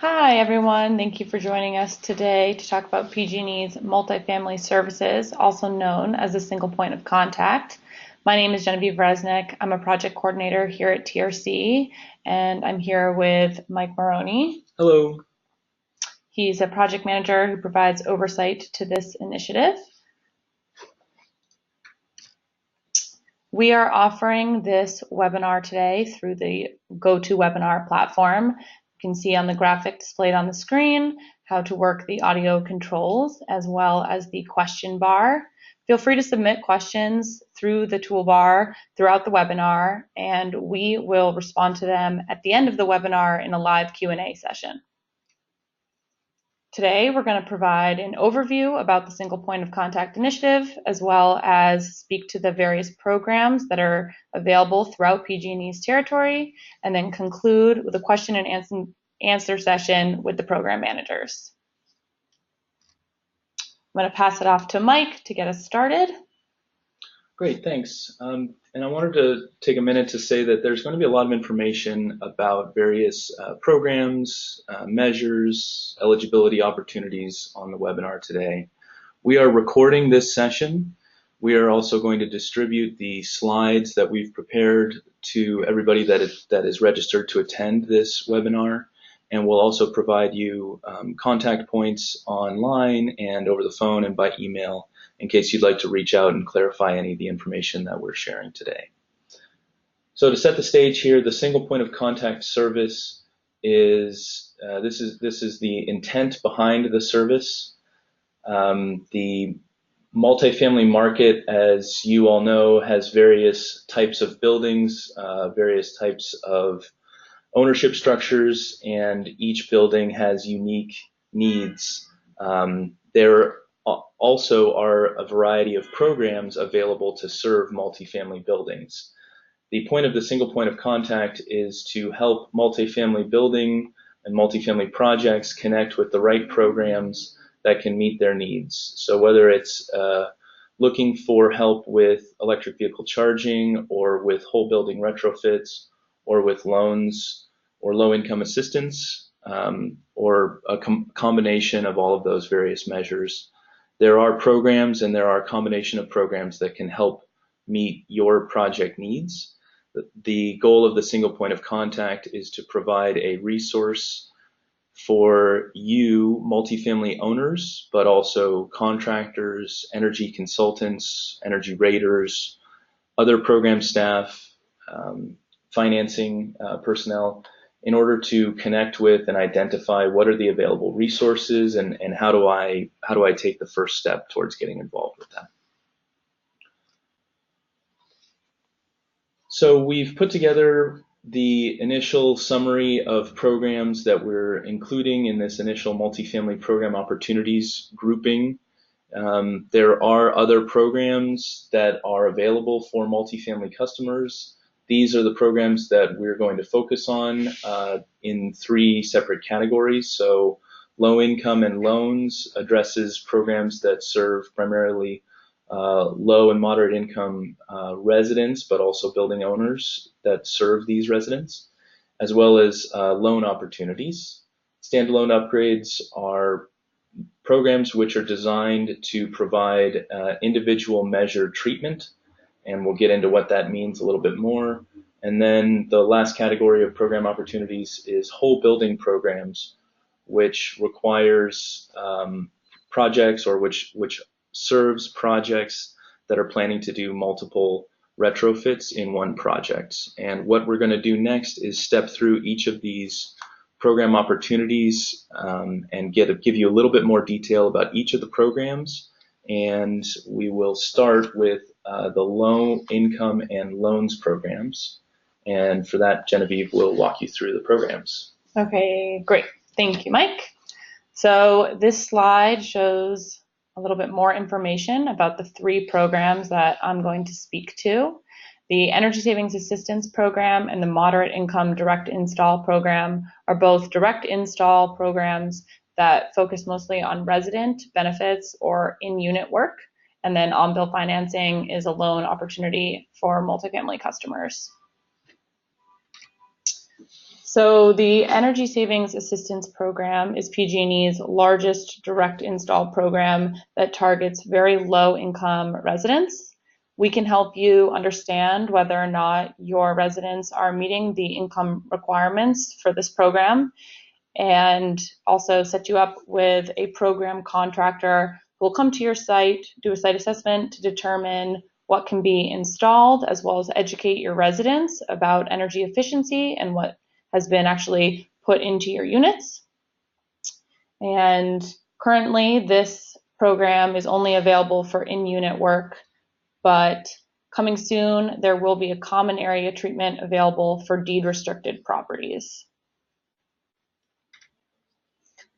Hi, everyone. Thank you for joining us today to talk about PG&E's multifamily services, also known as a single point of contact. My name is Genevieve Resnick. I'm a project coordinator here at TRC, and I'm here with Mike Maroney. Hello. He's a project manager who provides oversight to this initiative. We are offering this webinar today through the GoToWebinar platform. You can see on the graphic displayed on the screen how to work the audio controls as well as the question bar. Feel free to submit questions through the toolbar throughout the webinar, and we will respond to them at the end of the webinar in a live Q&A session. Today, we're going to provide an overview about the Single Point of Contact initiative, as well as speak to the various programs that are available throughout PG&E's territory, and then conclude with a question and answer session with the program managers. I'm going to pass it off to Mike to get us started. Great, thanks. And I wanted to take a minute to say that there's going to be a lot of information about various programs, measures, eligibility opportunities on the webinar today. We are recording this session. We are also going to distribute the slides that we've prepared to everybody that is registered to attend this webinar. And we'll also provide you contact points online and over the phone and by email in case you'd like to reach out and clarify any of the information that we're sharing today. So to set the stage here, the single point of contact service is, this is the intent behind the service. The multifamily market, as you all know, has various types of buildings, various types of ownership structures, and each building has unique needs. There also are a variety of programs available to serve multifamily buildings. The point of the single point of contact is to help multifamily building and multifamily projects connect with the right programs that can meet their needs. So whether it's looking for help with electric vehicle charging, or with whole building retrofits, or with loans or low-income assistance, or a combination of all of those various measures. There are programs, and there are a combination of programs that can help meet your project needs. The goal of the single point of contact is to provide a resource for you, multifamily owners, but also contractors, energy consultants, energy raters, other program staff, financing personnel, in order to connect with and identify what are the available resources and how do I take the first step towards getting involved with that. So we've put together the initial summary of programs that we're including in this initial multifamily program opportunities grouping. There are other programs that are available for multifamily customers. These are the programs that we're going to focus on in three separate categories. So low income and loans addresses programs that serve primarily low and moderate income residents, but also building owners that serve these residents, as well as loan opportunities. Standalone upgrades are programs which are designed to provide individual measured treatment, and we'll get into what that means a little bit more. And then the last category of program opportunities is whole building programs, which requires projects, or which serves projects that are planning to do multiple retrofits in one project. And what we're going to do next is step through each of these program opportunities and give you a little bit more detail about each of the programs. And we will start with the low income and loans programs. And for that, Genevieve will walk you through the programs. Okay, great. Thank you, Mike. So this slide shows a little bit more information about the three programs that I'm going to speak to. The Energy Savings Assistance Program and the Moderate Income Direct Install Program are both direct install programs that focus mostly on resident benefits or in-unit work. And then OnBill Financing is a loan opportunity for multifamily customers. So the Energy Savings Assistance Program is PG&E's largest direct install program that targets very low income residents. We can help you understand whether or not your residents are meeting the income requirements for this program, and also set you up with a program contractor who will come to your site, do a site assessment to determine what can be installed, as well as educate your residents about energy efficiency and what has been actually put into your units. And currently this program is only available for in-unit work, but coming soon there will be a common area treatment available for deed-restricted properties.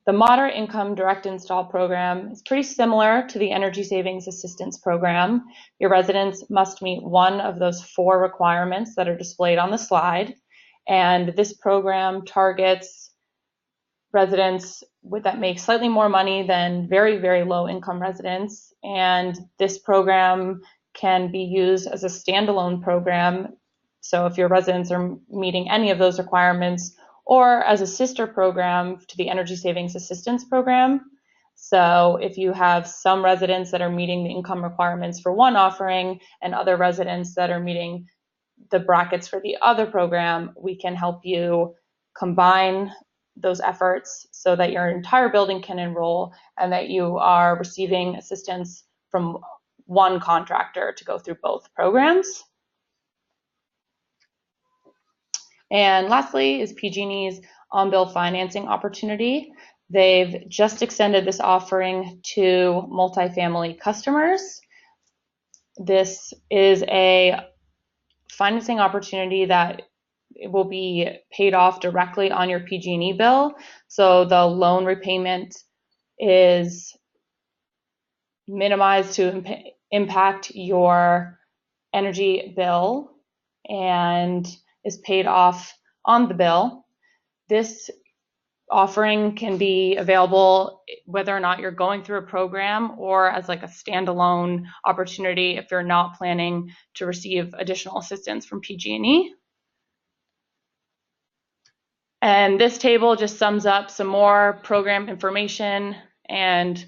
The Moderate Income Direct Install Program is pretty similar to the Energy Savings Assistance Program. Your residents must meet one of those 4 requirements that are displayed on the slide. And this program targets residents that make slightly more money than very, very low income residents. And this program can be used as a standalone program. So if your residents are meeting any of those requirements, or as a sister program to the Energy Savings Assistance Program. So if you have some residents that are meeting the income requirements for one offering and other residents that are meeting the brackets for the other program, we can help you combine those efforts so that your entire building can enroll and that you are receiving assistance from one contractor to go through both programs. And lastly is PG&E's OnBill Financing opportunity. They've just extended this offering to multifamily customers. This is a financing opportunity that will be paid off directly on your PG&E bill. So the loan repayment is minimized to impact your energy bill and is paid off on the bill. This offering can be available whether or not you're going through a program or as like a standalone opportunity if you're not planning to receive additional assistance from PG&E. And this table just sums up some more program information and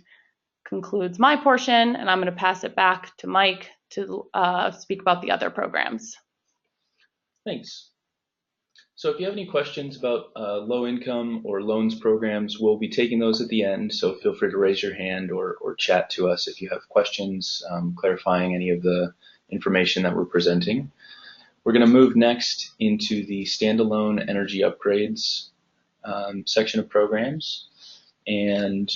concludes my portion, and I'm going to pass it back to Mike to speak about the other programs. Thanks. So if you have any questions about low income or loans programs, we'll be taking those at the end, so feel free to raise your hand or chat to us if you have questions clarifying any of the information that we're presenting. We're going to move next into the standalone energy upgrades section of programs. And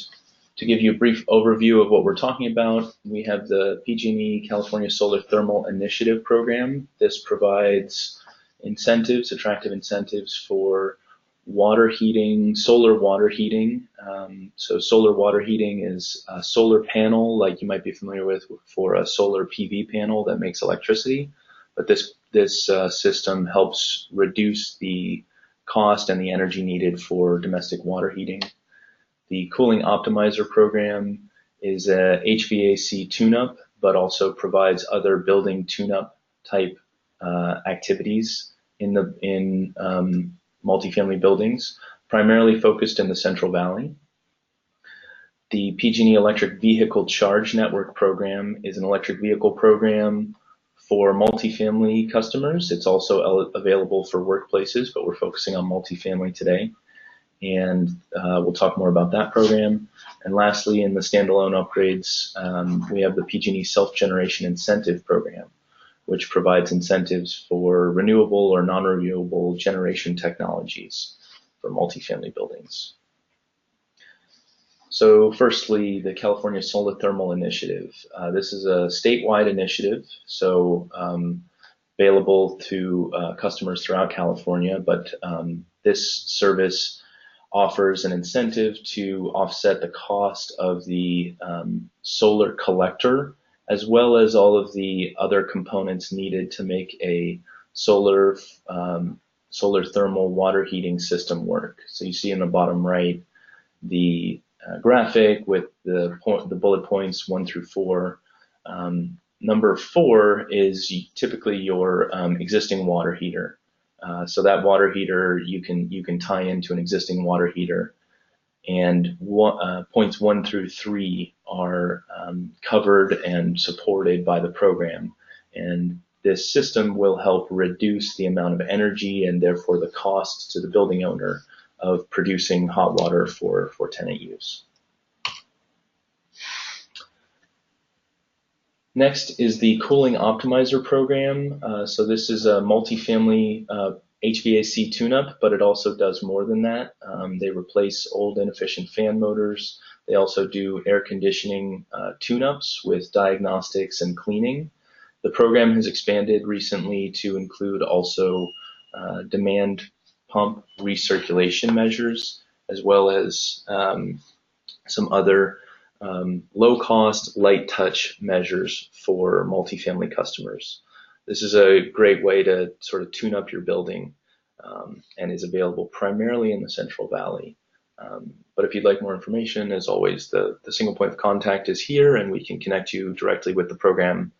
to give you a brief overview of what we're talking about, we have the PG&E California Solar Thermal Initiative program. This provides incentives, attractive incentives for water heating, solar water heating. So solar water heating is a solar panel like you might be familiar with for a solar PV panel that makes electricity. But this system helps reduce the cost and the energy needed for domestic water heating. The Cooling Optimizer program is a HVAC tune-up, but also provides other building tune-up type activities in multifamily buildings, primarily focused in the Central Valley. The PG&E Electric Vehicle Charge Network program is an electric vehicle program for multifamily customers. It's also available for workplaces, but we're focusing on multifamily today. And we'll talk more about that program. And lastly, in the standalone upgrades, we have the PG&E SelfGeneration Incentive program, which provides incentives for renewable or non-renewable generation technologies for multifamily buildings. So firstly, the California Solar Thermal Initiative. This is a statewide initiative, so available to customers throughout California, but this service offers an incentive to offset the cost of the solar collector, as well as all of the other components needed to make a solar thermal water heating system work. So you see in the bottom right the graphic with the bullet points 1 through 4. Number 4 is typically your existing water heater. So that water heater, you can tie into an existing water heater, and points 1 through 3 are covered and supported by the program. And this system will help reduce the amount of energy and therefore the cost to the building owner of producing hot water for tenant use. Next is the Cooling Optimizer program. So this is a multifamily HVAC tune-up, but it also does more than that. They replace old inefficient fan motors. They also do air conditioning tune-ups with diagnostics and cleaning. The program has expanded recently to include also demand pump recirculation measures, as well as some other low-cost, light-touch measures for multifamily customers. This is a great way to sort of tune up your building and is available primarily in the Central Valley. But if you'd like more information, as always, the single point of contact is here, and we can connect you directly with the program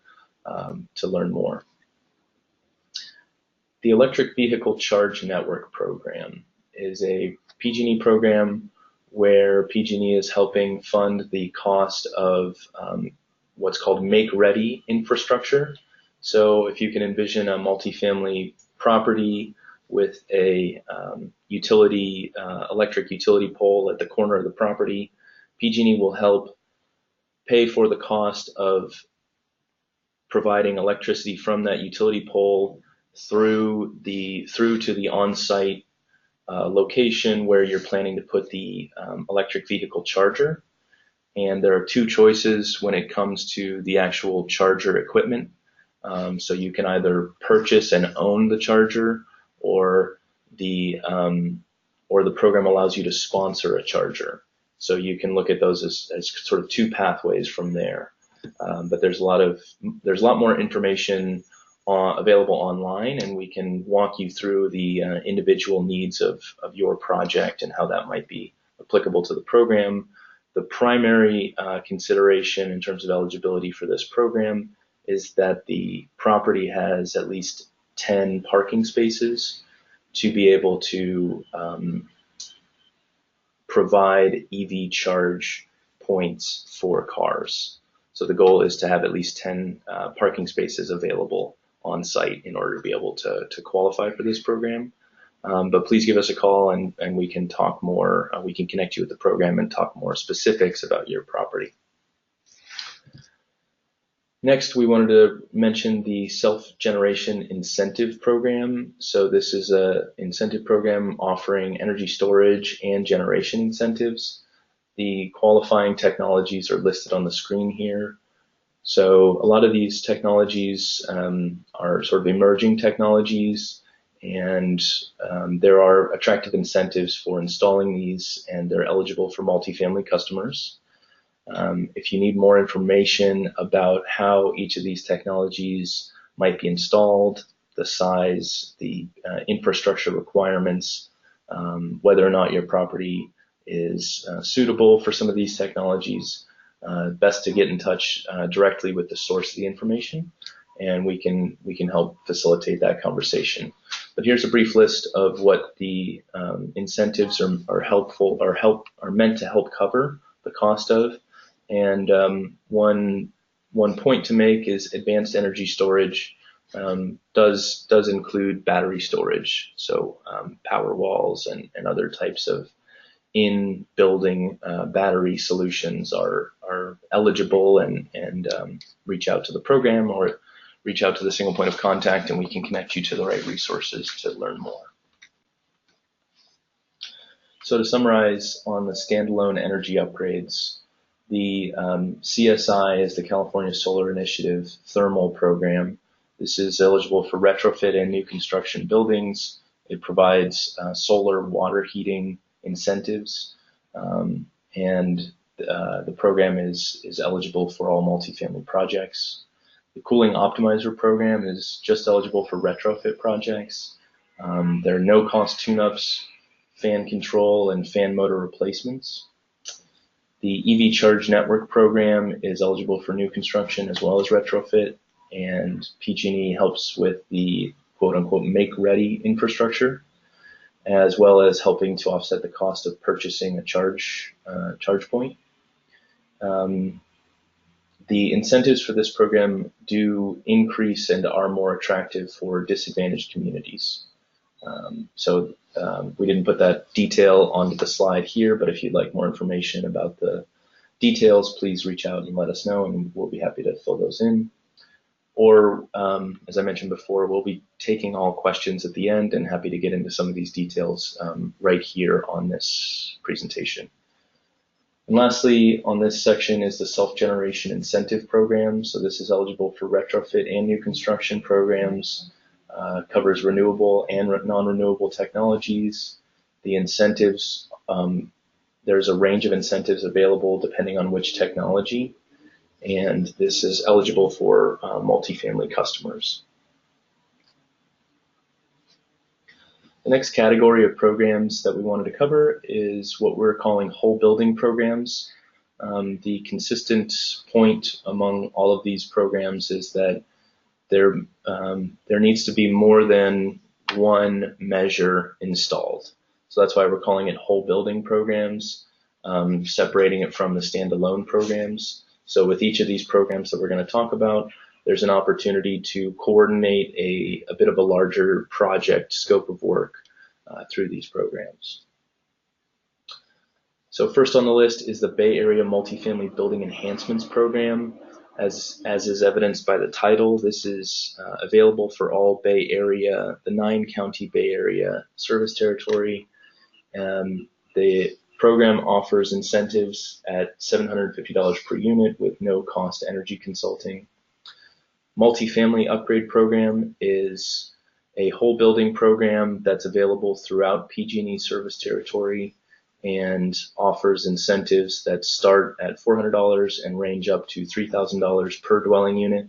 to learn more. The Electric Vehicle Charge Network program is a PG&E program where PG&E is helping fund the cost of what's called make-ready infrastructure. So if you can envision a multifamily property with a electric utility pole at the corner of the property, PG&E will help pay for the cost of providing electricity from that utility pole through to the on-site location where you're planning to put the electric vehicle charger. And there are two choices when it comes to the actual charger equipment. So you can either purchase and own the charger, or the program allows you to sponsor a charger. So you can look at those as sort of two pathways from there. But there's a lot more information available online, and we can walk you through the individual needs of your project and how that might be applicable to the program. The primary consideration in terms of eligibility for this program is that the property has at least 10 parking spaces to be able to provide EV charge points for cars. So the goal is to have at least 10 parking spaces available on site in order to be able to qualify for this program. But please give us a call, and we can talk more. We can connect you with the program and talk more specifics about your property. Next, we wanted to mention the SelfGeneration Incentive Program. So this is an incentive program offering energy storage and generation incentives. The qualifying technologies are listed on the screen here. So a lot of these technologies are sort of emerging technologies, and there are attractive incentives for installing these, and they're eligible for multifamily customers. If you need more information about how each of these technologies might be installed, the size, the infrastructure requirements, whether or not your property is suitable for some of these technologies, best to get in touch directly with the source of the information, and we can help facilitate that conversation. But here's a brief list of what the incentives are meant to help cover the cost of. And one point to make is advanced energy storage does include battery storage, so power walls and other types of in-building battery solutions are eligible, and reach out to the program or reach out to the single point of contact, and we can connect you to the right resources to learn more. So to summarize on the standalone energy upgrades, the CSI is the California Solar Initiative Thermal Program. This is eligible for retrofit and new construction buildings. It provides solar water heating incentives, and the program is eligible for all multifamily projects. The Cooling Optimizer program is just eligible for retrofit projects. There are no-cost tune-ups, fan control, and fan motor replacements. The EV Charge Network program is eligible for new construction as well as retrofit, and PG&E helps with the quote-unquote make-ready infrastructure, as well as helping to offset the cost of purchasing a charge point. The incentives for this program do increase and are more attractive for disadvantaged communities. We didn't put that detail onto the slide here, but if you'd like more information about the details, please reach out and let us know, and we'll be happy to fill those in. Or, as I mentioned before, we'll be taking all questions at the end and happy to get into some of these details right here on this presentation. And lastly, on this section is the Self-Generation Incentive Program. So this is eligible for retrofit and new construction programs, covers renewable and non-renewable technologies. The incentives, there's a range of incentives available depending on which technology, and this is eligible for multifamily customers. The next category of programs that we wanted to cover is what we're calling whole building programs. The consistent point among all of these programs is that there needs to be more than one measure installed. So that's why we're calling it whole building programs, separating it from the standalone programs. So with each of these programs that we're going to talk about, there's an opportunity to coordinate a bit of a larger project scope of work through these programs. So first on the list is the Bay Area Multifamily Building Enhancements Program. As is evidenced by the title, this is available for all Bay Area, the 9-county Bay Area service territory. The program offers incentives at $750 per unit with no cost energy consulting. Multifamily Upgrade Program is a whole building program that's available throughout PG&E service territory and offers incentives that start at $400 and range up to $3,000 per dwelling unit.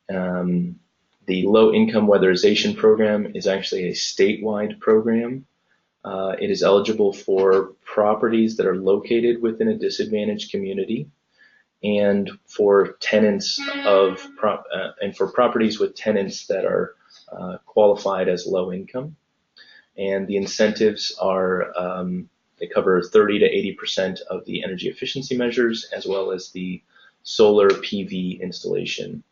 The Low Income Weatherization Program is actually a statewide program. It is eligible for properties that are located within a disadvantaged community, and for tenants and for properties with tenants that are qualified as low income. And the incentives are, they cover 30 to 80% of the energy efficiency measures, as well as the solar PV installation.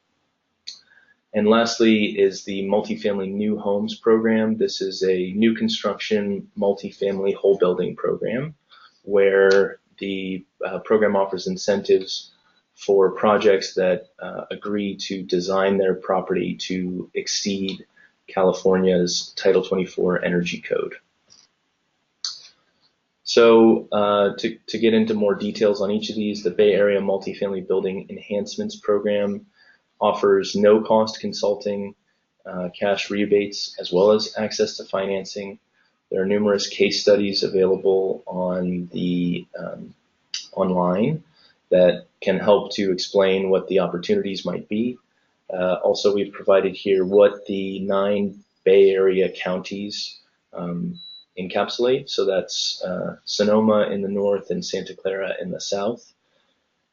And lastly is the Multifamily New Homes Program. This is a new construction multifamily whole building program where the program offers incentives for projects that agree to design their property to exceed California's Title 24 Energy Code. So to get into more details on each of these, the Bay Area Multifamily Building Enhancements Program offers no cost consulting, cash rebates, as well as access to financing. There are numerous case studies available on the online that can help to explain what the opportunities might be. Also, we've provided here what the 9 Bay Area counties encapsulate. So that's Sonoma in the north and Santa Clara in the south.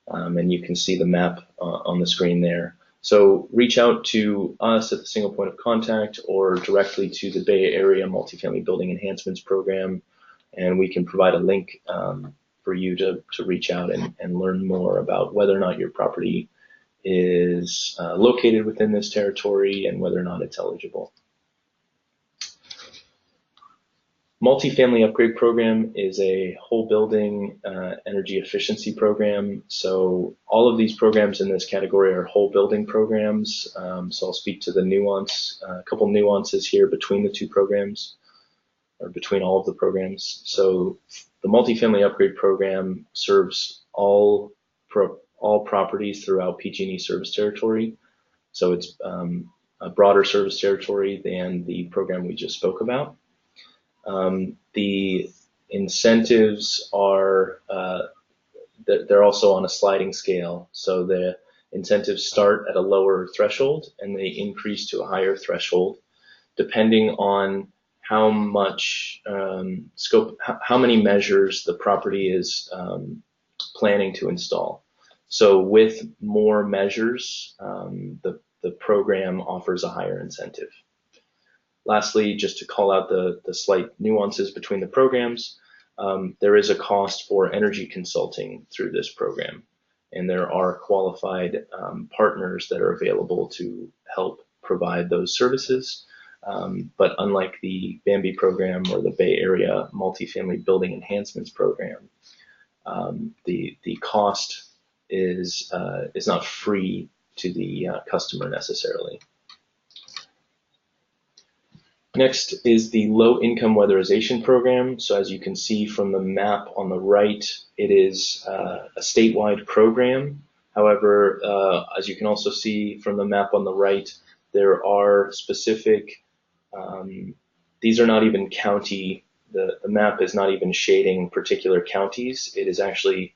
And you can see the map on the screen there. So reach out to us at the single point of contact or directly to the Bay Area Multifamily Building Enhancements Program, and we can provide a link for you to reach out and learn more about whether or not your property is located within this territory and whether or not it's eligible. Multifamily Upgrade Program is a whole building energy efficiency program. So all of these programs in this category are whole building programs. So I'll speak to the nuance, a couple nuances here between the two programs, or between all of the programs. So the Multifamily Upgrade Program serves all properties throughout PG&E service territory. So it's a broader service territory than the program we just spoke about. The incentives are, they're also on a sliding scale. So the incentives start at a lower threshold and they increase to a higher threshold depending on how much scope, how many measures the property is planning to install. So with more measures, the program offers a higher incentive. Lastly, just to call out the slight nuances between the programs, there is a cost for energy consulting through this program, and there are qualified partners that are available to help provide those services. But unlike the Bambi program or the Bay Area Multifamily Building Enhancements program, the cost is not free to the customer necessarily. Next is the Low Income Weatherization Program. So as you can see from the map on the right, it is a statewide program. However, as you can also see from the map on the right, there are specific, these are not even county, the map is not even shading particular counties. It is actually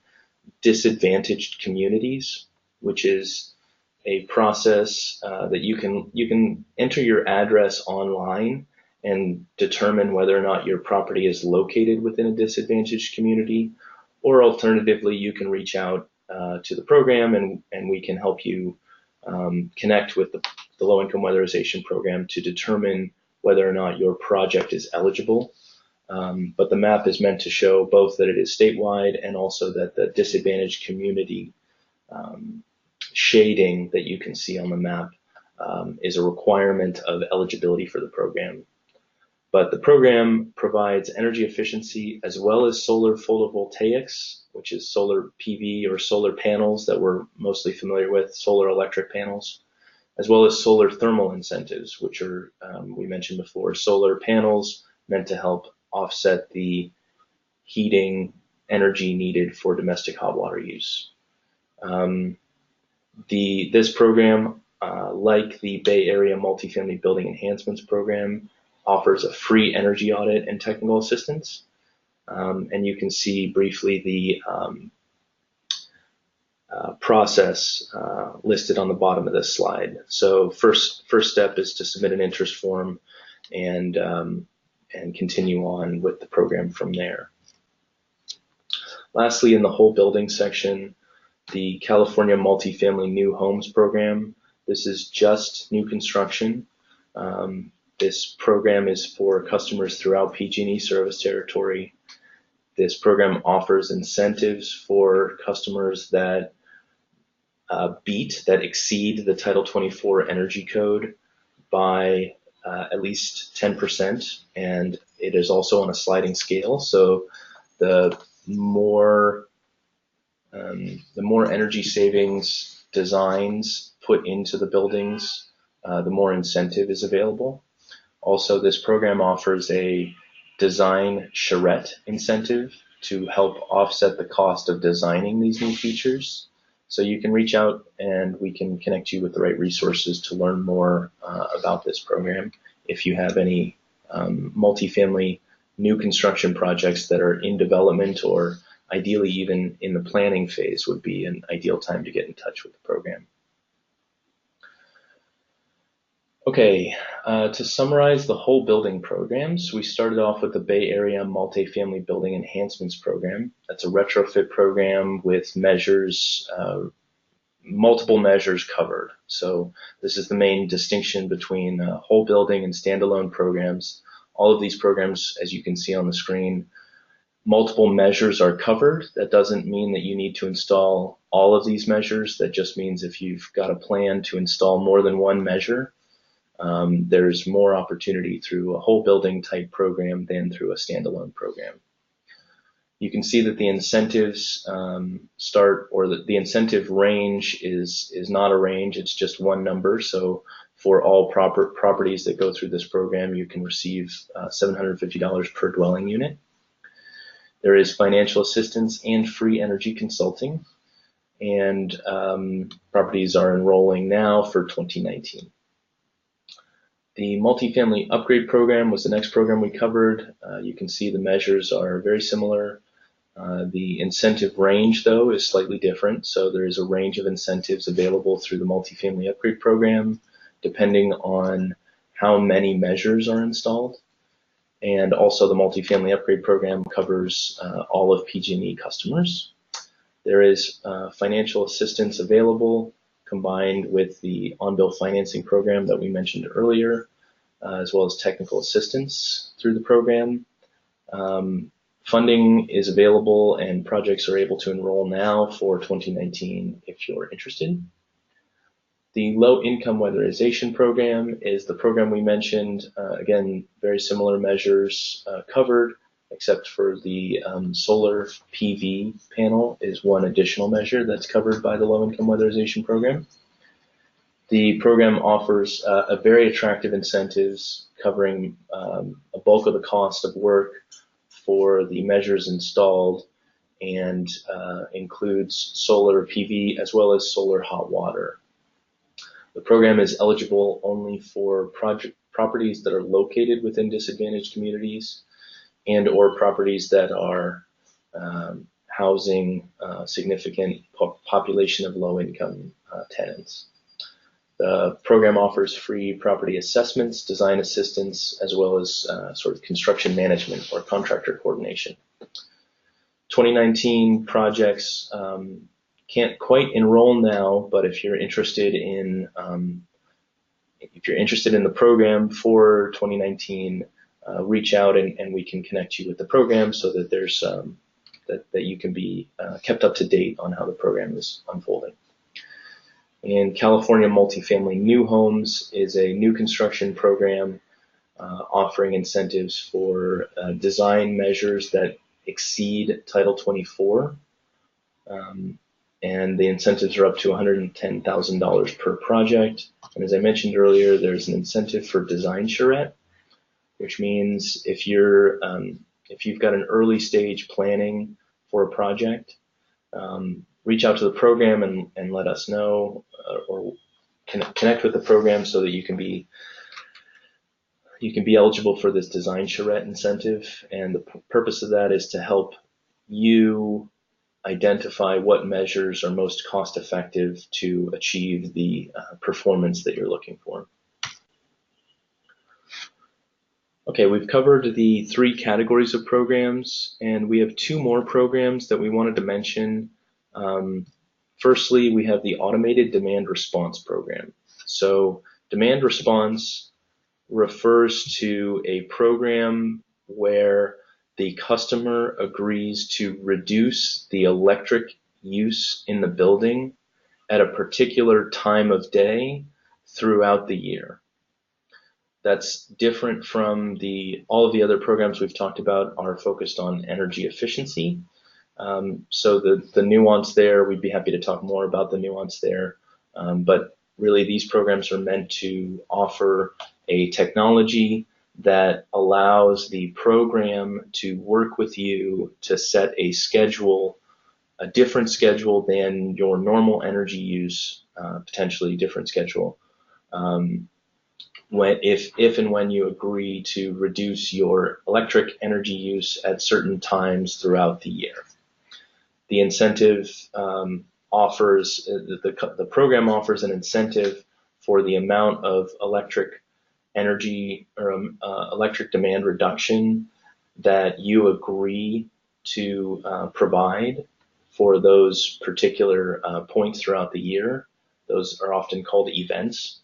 disadvantaged communities, which is a process that you can enter your address online and determine whether or not your property is located within a disadvantaged community, or alternatively, you can reach out to the program and we can help you connect with the Low Income Weatherization Program to determine whether or not your project is eligible. But the map is meant to show both that it is statewide and also that the disadvantaged community shading that you can see on the map is a requirement of eligibility for the program. But the program provides energy efficiency as well as solar photovoltaics, which is solar PV or solar panels that we're mostly familiar with, solar electric panels, as well as solar thermal incentives, which are, we mentioned before, solar panels meant to help offset the heating energy needed for domestic hot water use. This program, like the Bay Area Multifamily Building Enhancements Program, offers a free energy audit and technical assistance. And you can see briefly the process listed on the bottom of this slide. So first step is to submit an interest form and continue on with the program from there. Lastly, in the whole building section, the California Multifamily New Homes Program. This is just new construction. This program is for customers throughout PG&E service territory. This program offers incentives for customers that exceed the Title 24 Energy Code by at least 10%, and it is also on a sliding scale. So the more energy savings designs put into the buildings, the more incentive is available. Also, this program offers a design charrette incentive to help offset the cost of designing these new features. So you can reach out and we can connect you with the right resources to learn more about this program. If you have any multifamily new construction projects that are in development or ideally even in the planning phase, would be an ideal time to get in touch with the program. Okay, to summarize the whole building programs, we started off with the Bay Area Multifamily Building Enhancements Program. That's a retrofit program with measures, multiple measures covered. So this is the main distinction between whole building and standalone programs. All of these programs, as you can see on the screen, multiple measures are covered. That doesn't mean that you need to install all of these measures. That just means if you've got a plan to install more than one measure, there's more opportunity through a whole building type program than through a standalone program. You can see that the incentives the incentive range is not a range, it's just one number. So for all properties that go through this program, you can receive $750 per dwelling unit. There is financial assistance and free energy consulting, and properties are enrolling now for 2019. The multifamily upgrade program was the next program we covered. You can see the measures are very similar. The incentive range, though, is slightly different. So there is a range of incentives available through the multifamily upgrade program, depending on how many measures are installed. And also the multifamily upgrade program covers all of PG&E customers. There is financial assistance available combined with the OnBill Financing program that we mentioned earlier. as well as technical assistance through the program. Funding is available and projects are able to enroll now for 2019 if you're interested. The Low Income Weatherization Program is the program we mentioned. Again, very similar measures covered, except for the solar PV panel is one additional measure that's covered by the Low Income Weatherization Program. The program offers a very attractive incentives covering a bulk of the cost of work for the measures installed, and includes solar PV as well as solar hot water. The program is eligible only for properties that are located within disadvantaged communities and or properties that are housing significant population of low-income tenants. The program offers free property assessments, design assistance, as well as sort of construction management or contractor coordination. 2019 projects can't quite enroll now, but if you're interested in the program for 2019, reach out and we can connect you with the program so that there's that you can be kept up to date on how the program is unfolding. In California, Multifamily New Homes is a new construction program offering incentives for design measures that exceed Title 24. And the incentives are up to $110,000 per project. And as I mentioned earlier, there's an incentive for design charrette, which means if you've got an early stage planning for a project, reach out to the program and let us know, or connect with the program so that you can be eligible for this design charrette incentive. And the purpose of that is to help you identify what measures are most cost effective to achieve the performance that you're looking for. Okay, we've covered the 3 categories of programs, and we have 2 more programs that we wanted to mention. Firstly, we have the Automated Demand Response Program. So demand response refers to a program where the customer agrees to reduce the electric use in the building at a particular time of day throughout the year. That's different from all of the other programs we've talked about are focused on energy efficiency. So the nuance there, we'd be happy to talk more about the nuance there. But really these programs are meant to offer a technology that allows the program to work with you to set a schedule, a different schedule than your normal energy use, potentially different schedule, if and when you agree to reduce your electric energy use at certain times throughout the year. The incentive offers, the program offers an incentive for the amount of electric energy or electric demand reduction that you agree to provide for those particular points throughout the year. Those are often called events.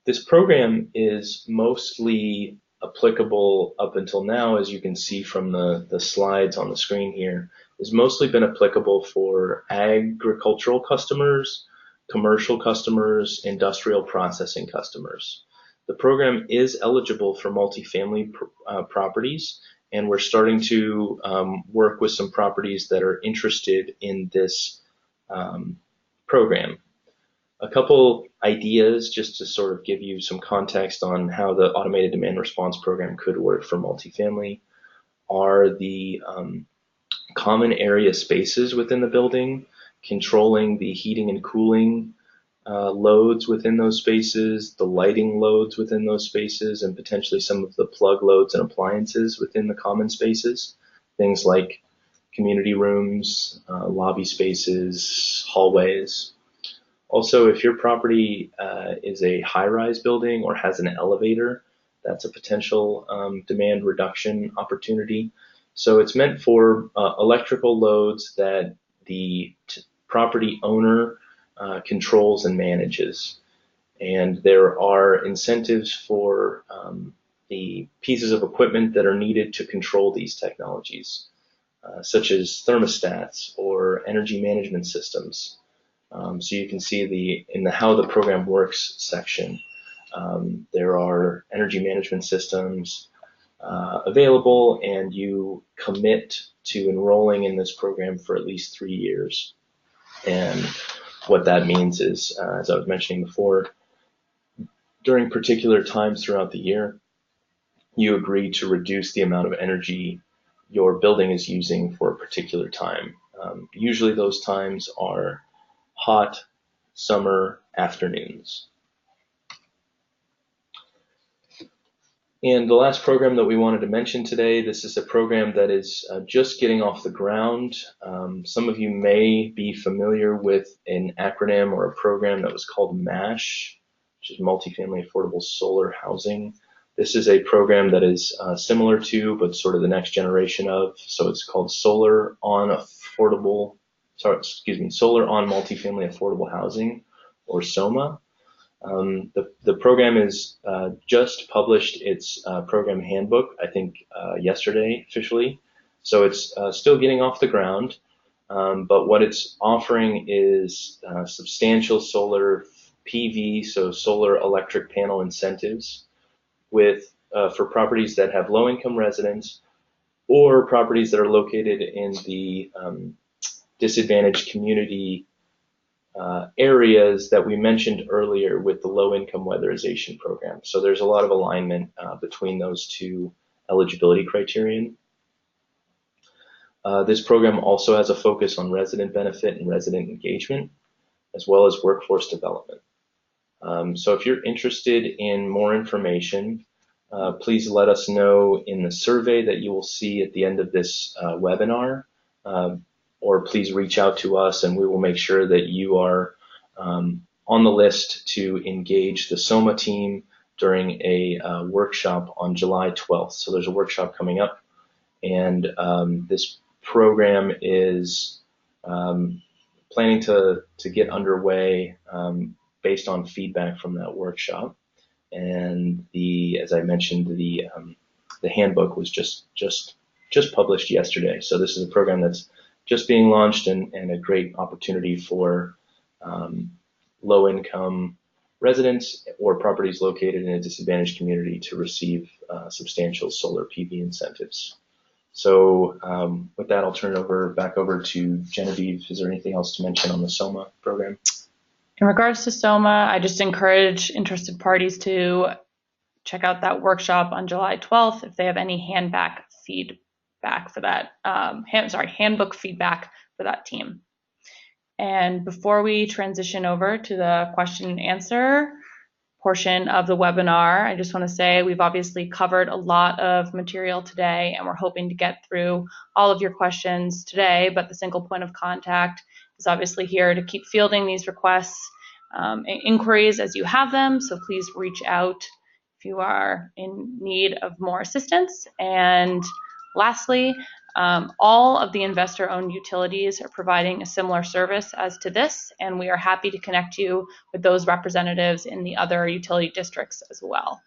This program is mostly applicable up until now, as you can see from the slides on the screen here, has mostly been applicable for agricultural customers, commercial customers, industrial processing customers. The program is eligible for multifamily properties, and we're starting to work with some properties that are interested in this program. A couple ideas just to sort of give you some context on how the Automated Demand Response Program could work for multifamily are the common area spaces within the building, controlling the heating and cooling loads within those spaces, the lighting loads within those spaces, and potentially some of the plug loads and appliances within the common spaces. Things like community rooms, lobby spaces, hallways. Also, if your property is a high-rise building or has an elevator, that's a potential demand reduction opportunity. So it's meant for electrical loads that the property owner controls and manages. And there are incentives for the pieces of equipment that are needed to control these technologies, such as thermostats or energy management systems. So you can see in the how the program works section, there are energy management systems available, and you commit to enrolling in this program for at least 3 years. And what that means is, as I was mentioning before, during particular times throughout the year, you agree to reduce the amount of energy your building is using for a particular time. Usually those times are hot summer afternoons. And the last program that we wanted to mention today, this is a program that is just getting off the ground. Some of you may be familiar with an acronym or a program that was called MASH, which is Multifamily Affordable Solar Housing. This is a program that is similar to, but sort of the next generation of, so it's called Solar on Multifamily Affordable Housing, or SOMA. The program is just published its program handbook, I think yesterday officially. So it's still getting off the ground, but what it's offering is substantial solar PV, so solar electric panel incentives, for properties that have low-income residents or properties that are located in the disadvantaged community areas that we mentioned earlier with the low-income weatherization program. So there's a lot of alignment between those two eligibility criterion. This program also has a focus on resident benefit and resident engagement, as well as workforce development. So if you're interested in more information, please let us know in the survey that you will see at the end of this webinar, or please reach out to us and we will make sure that you are on the list to engage the SOMA team during a workshop on July 12th. So there's a workshop coming up, and this program is planning to get underway based on feedback from that workshop. And as I mentioned, the handbook was just published yesterday. So this is a program that's just being launched, and a great opportunity for low-income residents or properties located in a disadvantaged community to receive substantial solar PV incentives. So with that, I'll turn it back over to Genevieve. Is there anything else to mention on the SOMA program? In regards to SOMA, I just encourage interested parties to check out that workshop on July 12th if they have any handbook feedback for that team. And before we transition over to the question and answer portion of the webinar, I just want to say we've obviously covered a lot of material today, and we're hoping to get through all of your questions today, but the single point of contact is obviously here to keep fielding these requests and inquiries as you have them, so please reach out if you are in need of more assistance. And lastly, all of the investor-owned utilities are providing a similar service as to this, and we are happy to connect you with those representatives in the other utility districts as well.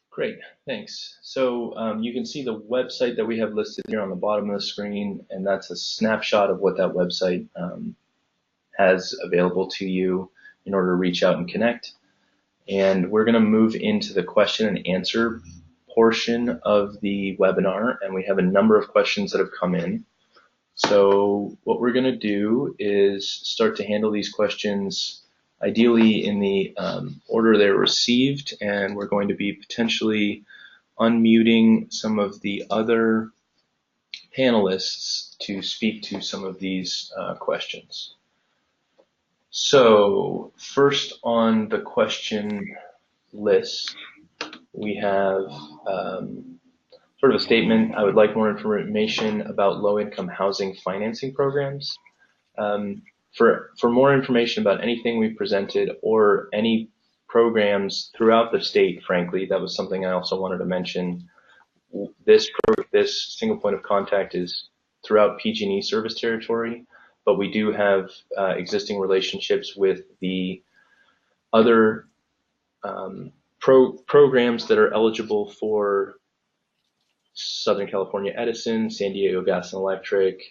Great, thanks. So you can see the website that we have listed here on the bottom of the screen, and that's a snapshot of what that website has available to you in order to reach out and connect. And we're going to move into the question and answer portion of the webinar, and we have a number of questions that have come in. So what we're going to do is start to handle these questions ideally in the order they're received, and we're going to be potentially unmuting some of the other panelists to speak to some of these questions. So first on the question list, we have sort of a statement: I would like more information about low-income housing financing programs. For more information about anything we presented or any programs throughout the state, frankly, that was something I also wanted to mention. This single point of contact is throughout PG&E service territory, but we do have existing relationships with the other programs that are eligible for Southern California Edison, San Diego Gas and Electric,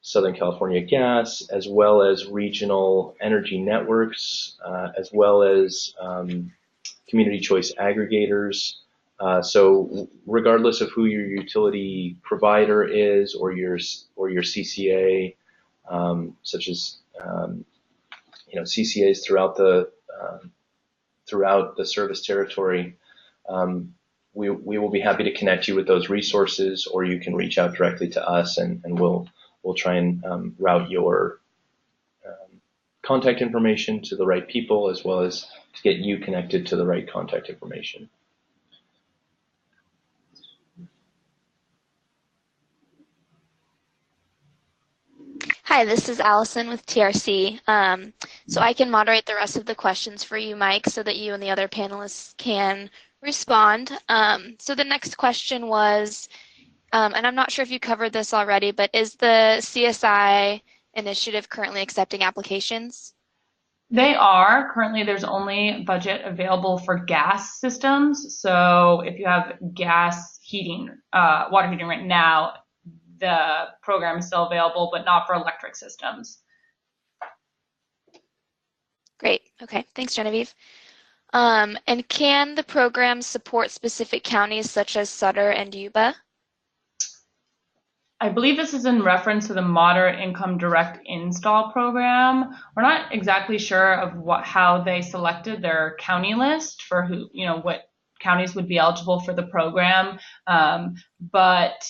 Southern California Gas, as well as regional energy networks, as well as community choice aggregators. So regardless of who your utility provider is or your CCA, such as CCAs throughout the service territory, we will be happy to connect you with those resources, or you can reach out directly to us, and we'll try and route your contact information to the right people, as well as to get you connected to the right contact information. Hi, this is Allison with TRC. So I can moderate the rest of the questions for you, Mike, so that you and the other panelists can respond. So the next question was, and I'm not sure if you covered this already, but is the CSI initiative currently accepting applications? They are. Currently, there's only budget available for gas systems. So if you have gas heating, water heating right now, the program is still available, but not for electric systems. Great. Okay. Thanks, Genevieve. And can the program support specific counties such as Sutter and Yuba? I believe this is in reference to the moderate income direct install program. We're not exactly sure of how they selected their county list for who, what counties would be eligible for the program. But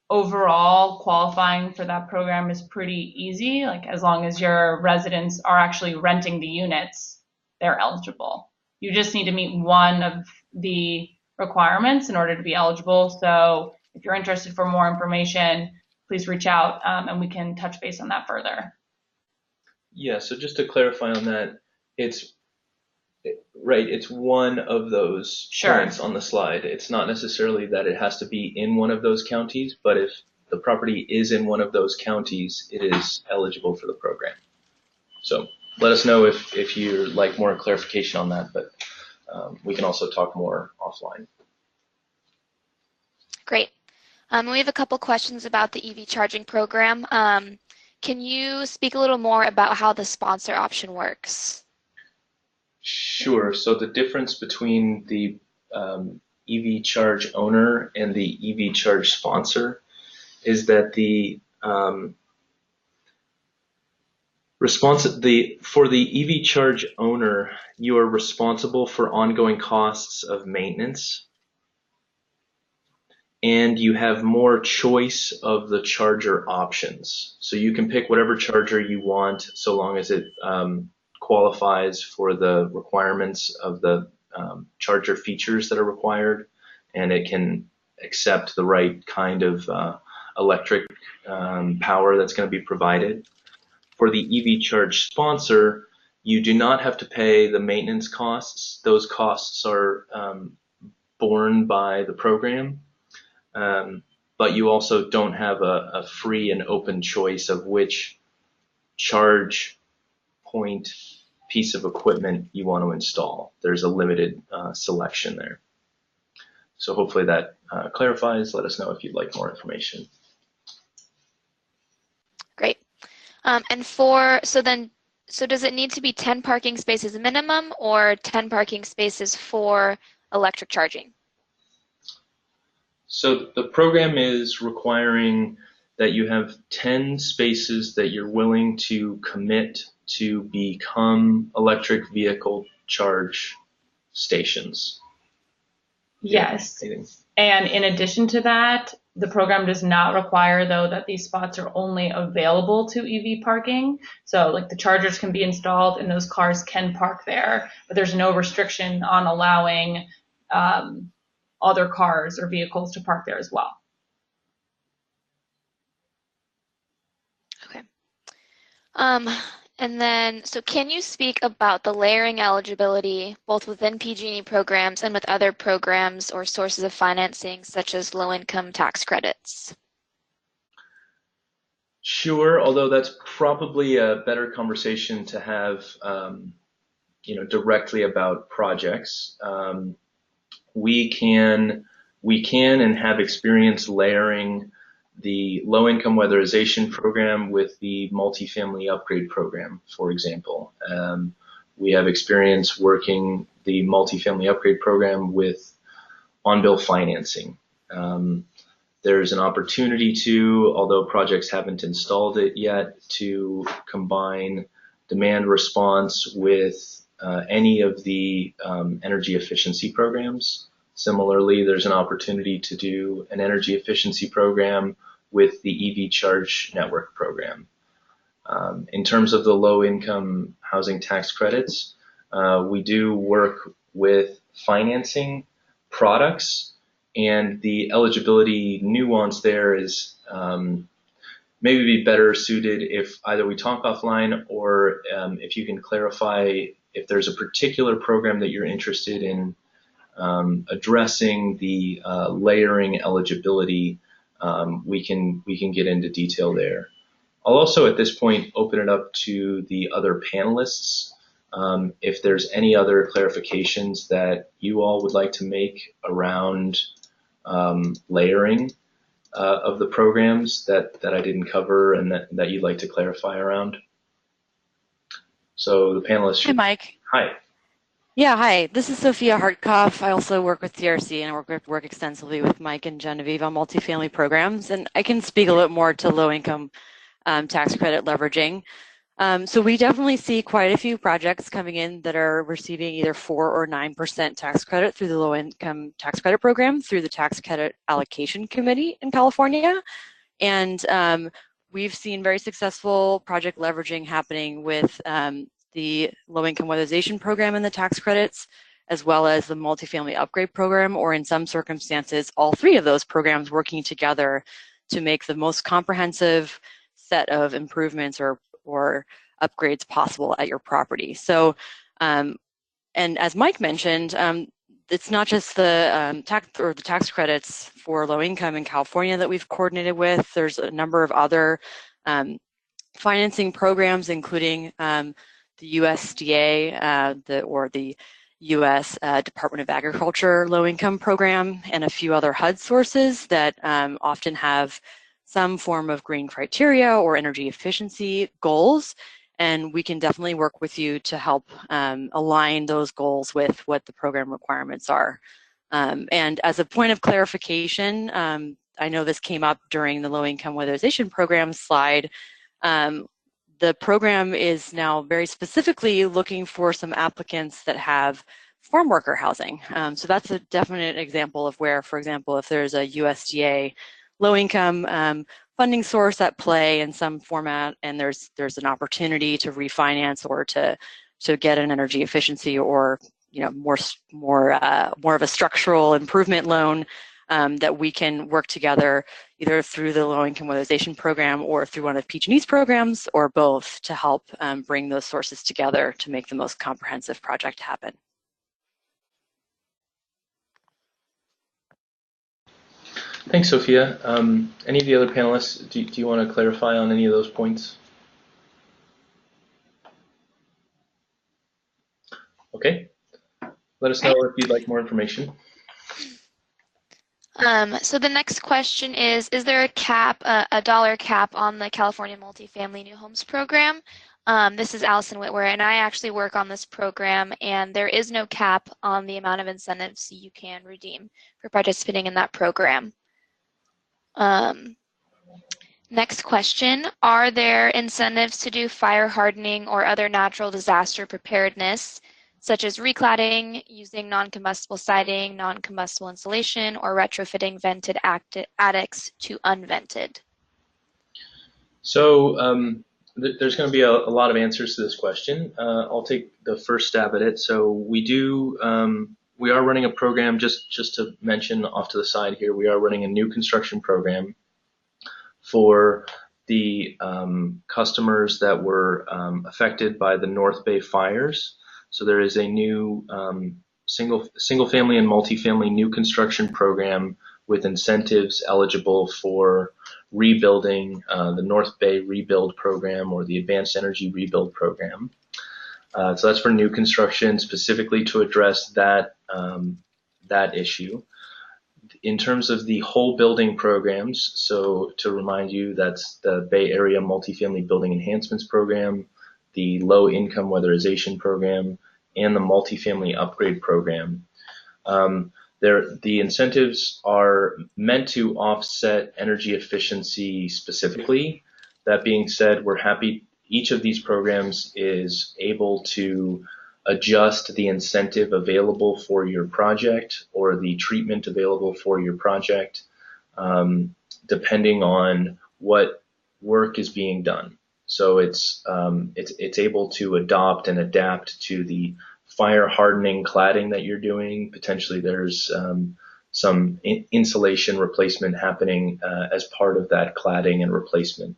overall, qualifying for that program is pretty easy. Like, as long as your residents are actually renting the units, they're eligible. You just need to meet one of the requirements in order to be eligible. So if you're interested for more information, please reach out and we can touch base on that further. Yeah, so just to clarify on that, it's one of those points on the slide. It's not necessarily that it has to be in one of those counties, but if the property is in one of those counties, it is eligible for the program. So let us know if you'd like more clarification on that, but we can also talk more offline. Great. We have a couple questions about the EV charging program. Can you speak a little more about how the sponsor option works? Sure. So the difference between the EV charge owner and the EV charge sponsor is that for the EV charge owner, you are responsible for ongoing costs of maintenance, and you have more choice of the charger options. So you can pick whatever charger you want, so long as it qualifies for the requirements of the charger features that are required, and it can accept the right kind of electric power that's going to be provided. For the EV charge sponsor, you do not have to pay the maintenance costs. Those costs are borne by the program. But you also don't have a free and open choice of which charge point piece of equipment you want to install. There's a limited selection there. So hopefully that clarifies. Let us know if you'd like more information. Great. So does it need to be 10 parking spaces minimum or 10 parking spaces for electric charging? So the program is requiring that you have 10 spaces that you're willing to commit to become electric vehicle charge stations. Yes. And in addition to that, the program does not require, though, that these spots are only available to EV parking. So like the chargers can be installed and those cars can park there, but there's no restriction on allowing other cars or vehicles to park there as well. Okay. And then, so can you speak about the layering eligibility, both within PG&E programs and with other programs or sources of financing, such as low-income tax credits? Sure, although that's probably a better conversation to have, directly about projects. We can and have experience layering the low-income weatherization program with the multifamily upgrade program, for example. We have experience working the multifamily upgrade program with OnBill Financing. There's an opportunity to, although projects haven't installed it yet, to combine demand response with any of the energy efficiency programs. Similarly, there's an opportunity to do an energy efficiency program with the EV charge network program. In terms of the low-income housing tax credits, we do work with financing products, and the eligibility nuance there is maybe be better suited if either we talk offline or if you can clarify if there's a particular program that you're interested in addressing the layering eligibility, we can get into detail there. I'll also at this point open it up to the other panelists. If there's any other clarifications that you all would like to make around layering of the programs that I didn't cover and that you'd like to clarify around. So the panelists. Hi, Mike. Hi. Yeah, hi. This is Sophia Hartkoff. I also work with TRC and I work extensively with Mike and Genevieve on multifamily programs. And I can speak a little more to low-income tax credit leveraging. So we definitely see quite a few projects coming in that are receiving either 4 or 9% tax credit through the low-income tax credit program through the Tax Credit Allocation Committee in California. And we've seen very successful project leveraging happening with the low-income weatherization program and the tax credits, as well as the multifamily upgrade program, or in some circumstances, all three of those programs working together to make the most comprehensive set of improvements or upgrades possible at your property. So, and as Mike mentioned, it's not just the tax credits for low income in California that we've coordinated with. There's a number of other financing programs, including the USDA or the U.S. Department of Agriculture low-income program, and a few other HUD sources that often have some form of green criteria or energy efficiency goals. And we can definitely work with you to help align those goals with what the program requirements are. And as a point of clarification, I know this came up during the low-income weatherization program slide. The program is now very specifically looking for some applicants that have farm worker housing. So that's a definite example of where, for example, if there's a USDA low-income funding source at play in some format, and there's an opportunity to refinance or to get an energy efficiency or more of a structural improvement loan, that we can work together either through the low-income weatherization program or through one of PG&E's programs, or both, to help bring those sources together to make the most comprehensive project happen. Thanks, Sophia. Any of the other panelists, do you want to clarify on any of those points? Okay. Let us know if you'd like more information. So the next question is there a dollar cap on the California Multifamily New Homes Program? This is Allison Whitwer, and I actually work on this program, and there is no cap on the amount of incentives you can redeem for participating in that program. Next question, are there incentives to do fire hardening or other natural disaster preparedness, such as recladding, using non-combustible siding, non-combustible insulation, or retrofitting vented attics to unvented? So there's going to be a lot of answers to this question. I'll take the first stab at it. So we are running a program, just to mention off to the side here, we are running a new construction program for the customers that were affected by the North Bay fires. So there is a new single family and multifamily new construction program with incentives eligible for rebuilding, the North Bay Rebuild Program or the Advanced Energy Rebuild Program. So that's for new construction, specifically to address that, that issue. In terms of the whole building programs, so to remind you, that's the Bay Area Multifamily Building Enhancements Program, the Low Income Weatherization Program, and the Multifamily Upgrade Program. The incentives are meant to offset energy efficiency specifically. That being said, we're happy each of these programs is able to adjust the incentive available for your project or the treatment available for your project, depending on what work is being done. So it's able to adopt and adapt to the fire hardening cladding that you're doing. Potentially there's some insulation replacement happening as part of that cladding and replacement.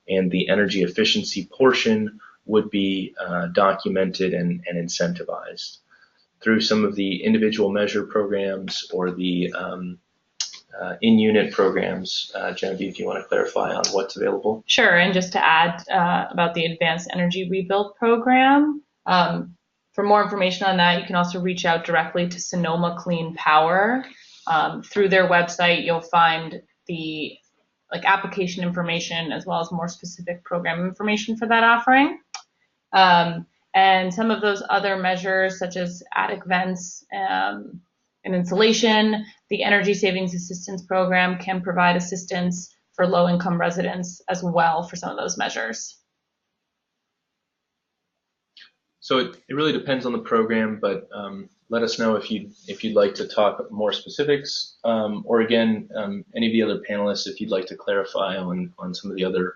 And the energy efficiency portion would be documented and incentivized through some of the individual measure programs or the in-unit programs. Genevieve, do you want to clarify on what's available? Sure, and just to add about the Advanced Energy Rebuild Program, for more information on that, you can also reach out directly to Sonoma Clean Power. Through their website, you'll find the application information as well as more specific program information for that offering. And some of those other measures, such as attic vents and insulation, the Energy Savings Assistance Program can provide assistance for low-income residents as well for some of those measures. So it really depends on the program, but let us know if you'd like to talk more specifics, or again, any of the other panelists, if you'd like to clarify on some of the other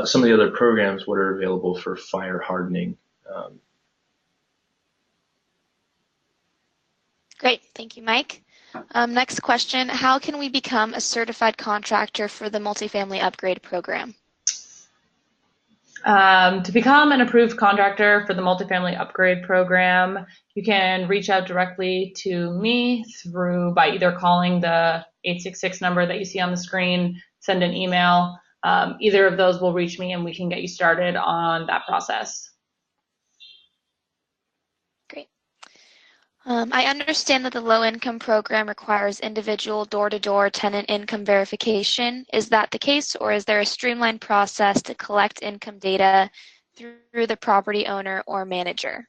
some of the other programs, what are available for fire hardening. Great, thank you, Mike. Next question, how can we become a certified contractor for the multifamily upgrade program? To become an approved contractor for the multifamily upgrade program, you can reach out directly to me by either calling the 866 number that you see on the screen, send an email. Either of those will reach me and we can get you started on that process. Great. I understand that the low-income program requires individual door-to-door tenant income verification. Is that the case, or is there a streamlined process to collect income data through the property owner or manager?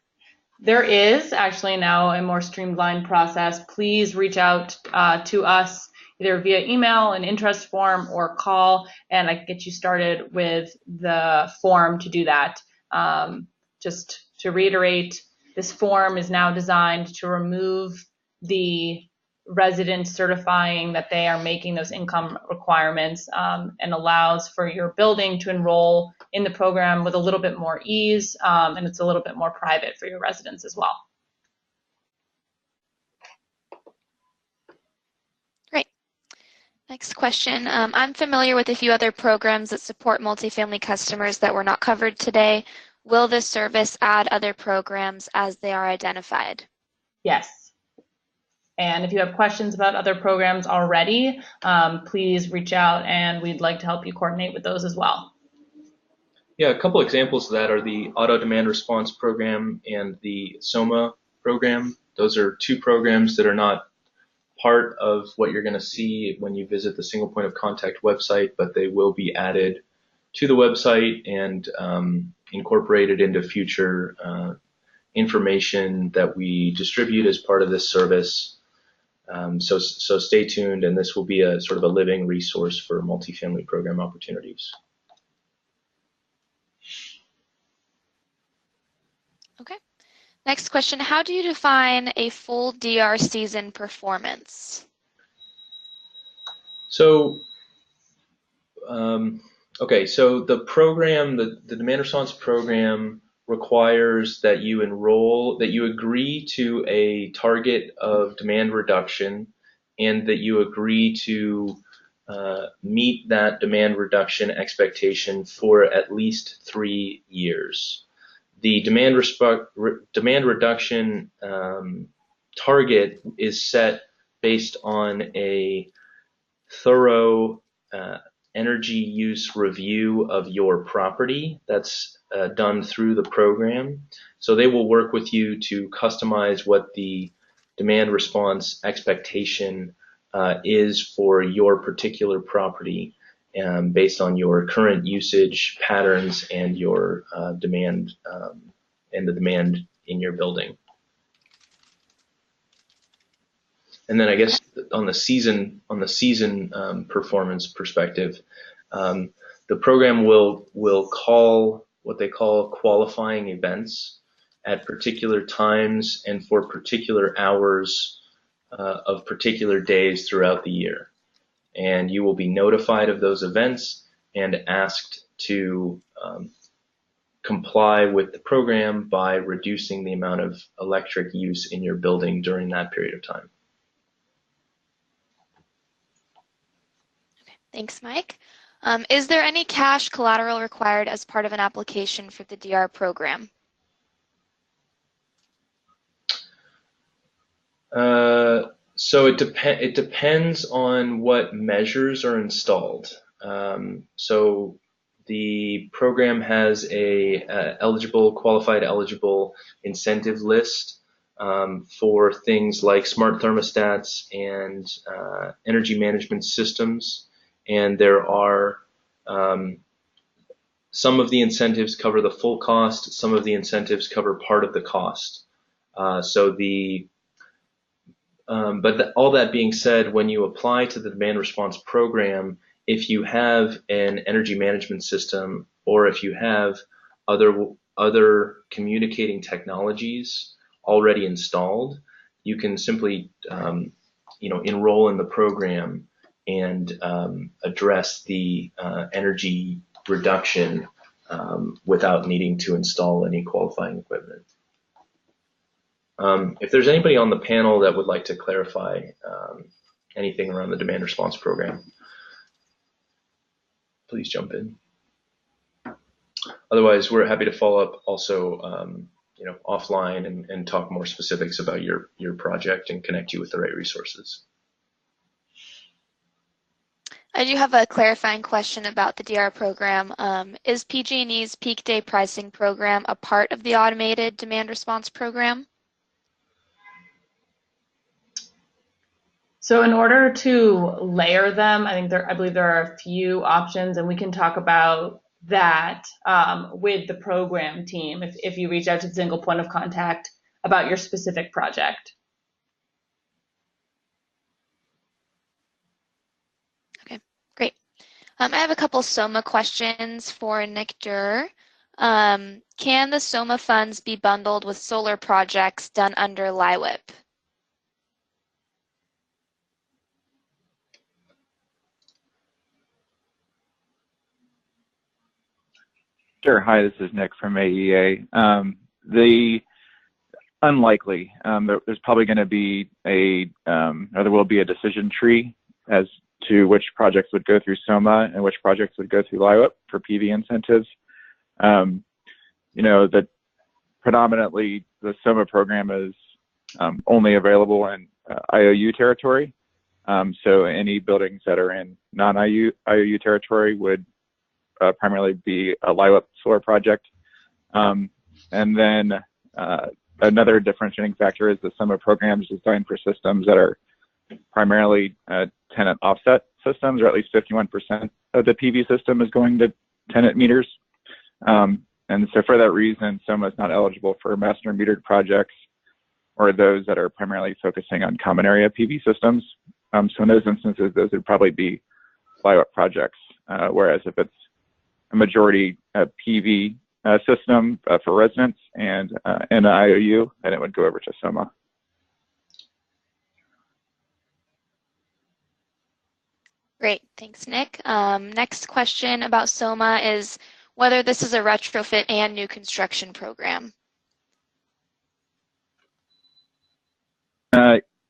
There is actually now a more streamlined process. Please reach out to us either via email, an interest form, or call, and I can get you started with the form to do that. Just to reiterate, this form is now designed to remove the resident certifying that they are making those income requirements, and allows for your building to enroll in the program with a little bit more ease, and it's a little bit more private for your residents as well. Great. Next question. I'm familiar with a few other programs that support multifamily customers that were not covered today. Will this service add other programs as they are identified? Yes. And if you have questions about other programs already, please reach out and we'd like to help you coordinate with those as well. Yeah, a couple examples of that are the Auto Demand Response Program and the SOMA program. Those are two programs that are not part of what you're going to see when you visit the Single Point of Contact website, but they will be added to the website and incorporated into future information that we distribute as part of this service. So stay tuned, and this will be a sort of a living resource for multifamily program opportunities. Okay. Next question, how do you define a full DR season performance? So, okay, so the program, the demand response program requires that you agree to a target of demand reduction and that you agree to meet that demand reduction expectation for at least 3 years. The demand reduction target is set based on a thorough energy use review of your property that's done through the program. So they will work with you to customize what the demand response expectation is for your particular property based on your current usage patterns and your demand and the demand in your building. And then I guess on the season performance perspective, the program will call what they call qualifying events at particular times and for particular hours of particular days throughout the year. And you will be notified of those events and asked to comply with the program by reducing the amount of electric use in your building during that period of time. Thanks, Mike. Is there any cash collateral required as part of an application for the DR program? So it depends on what measures are installed. So the program has a qualified eligible incentive list for things like smart thermostats and energy management systems. And there are some of the incentives cover the full cost, some of the incentives cover part of the cost. All that being said, when you apply to the demand response program, if you have an energy management system or if you have other communicating technologies already installed, you can simply enroll in the program and address the energy reduction without needing to install any qualifying equipment. If there's anybody on the panel that would like to clarify anything around the demand response program, please jump in. Otherwise, we're happy to follow up also offline and talk more specifics about your project and connect you with the right resources. I do have a clarifying question about the DR program. Is PG&E's peak day pricing program a part of the automated demand response program? So in order to layer them, I believe there are a few options, and we can talk about that with the program team if you reach out to the single point of contact about your specific project. Okay, great. I have a couple SOMA questions for Nick Durr. Can the SOMA funds be bundled with solar projects done under LIWIP? Sure. Hi, this is Nick from AEA. Unlikely. There's probably going to be or there will be a decision tree as to which projects would go through SOMA and which projects would go through LIWIP for PV incentives. That predominantly the SOMA program is only available in IOU territory. So any buildings that are in non-IOU territory would primarily be a LIWIP solar project. And then another differentiating factor is the SOMA program is designed for systems that are primarily tenant offset systems, or at least 51% of the PV system is going to tenant meters. And so for that reason, SOMA is not eligible for master metered projects or those that are primarily focusing on common area PV systems. So in those instances, those would probably be LIWIP projects, whereas if it's a majority PV system for residents and an IOU, then it would go over to SOMA. Great, thanks, Nick. Next question about SOMA is whether this is a retrofit and new construction program.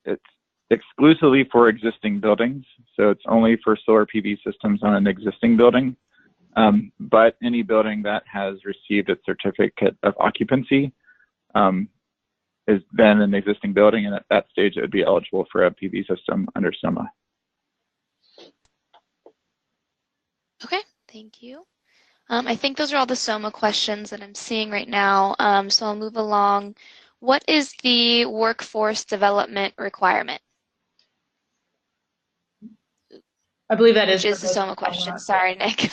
It's exclusively for existing buildings, so it's only for solar PV systems on an existing building. But any building that has received a certificate of occupancy is then an existing building, and at that stage it would be eligible for a PV system under SOMA. Thank you. I think those are all the SOMA questions that I'm seeing right now, so I'll move along. What is the workforce development requirement? I believe that is Which is the SOMA question. Sorry, Nick.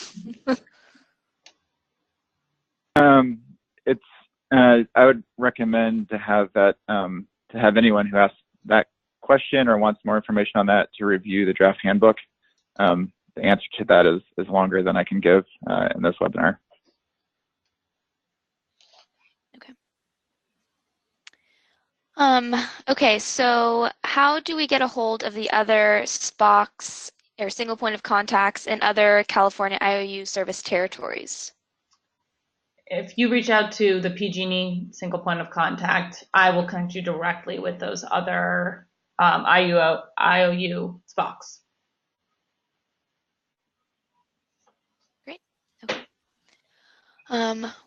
It's I would recommend to have that to have anyone who asks that question or wants more information on that to review the draft handbook. The answer to that is longer than I can give in this webinar. Okay. Okay, so how do we get a hold of the other SPOCs or single point of contacts in other California IOU service territories? If you reach out to the PG&E single point of contact, I will connect you directly with those other IOU SPOCs. Great. Okay.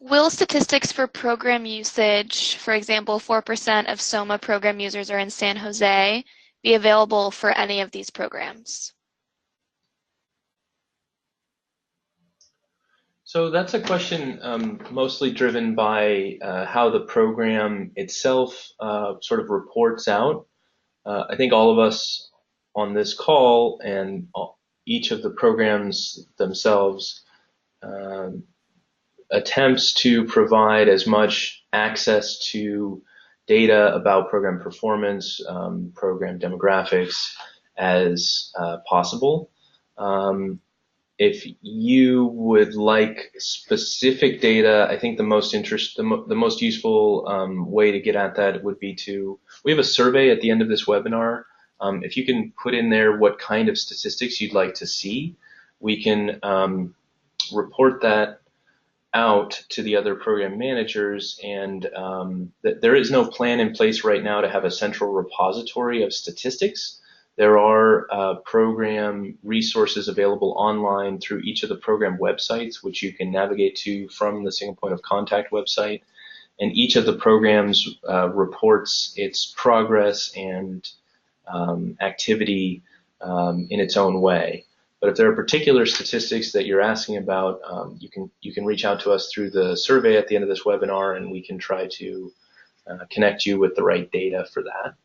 Will statistics for program usage, for example, 4% of SOMA program users are in San Jose, be available for any of these programs? So that's a question mostly driven by how the program itself sort of reports out. I think all of us on this call and each of the programs themselves attempts to provide as much access to data about program performance, program demographics as possible. If you would like specific data, I think the most useful way to get at that would be we have a survey at the end of this webinar. If you can put in there what kind of statistics you'd like to see, we can report that out to the other program managers, and there is no plan in place right now to have a central repository of statistics. There are program resources available online through each of the program websites, which you can navigate to from the single point of contact website. And each of the programs reports its progress and activity in its own way. But if there are particular statistics that you're asking about, you can reach out to us through the survey at the end of this webinar, and we can try to connect you with the right data for that.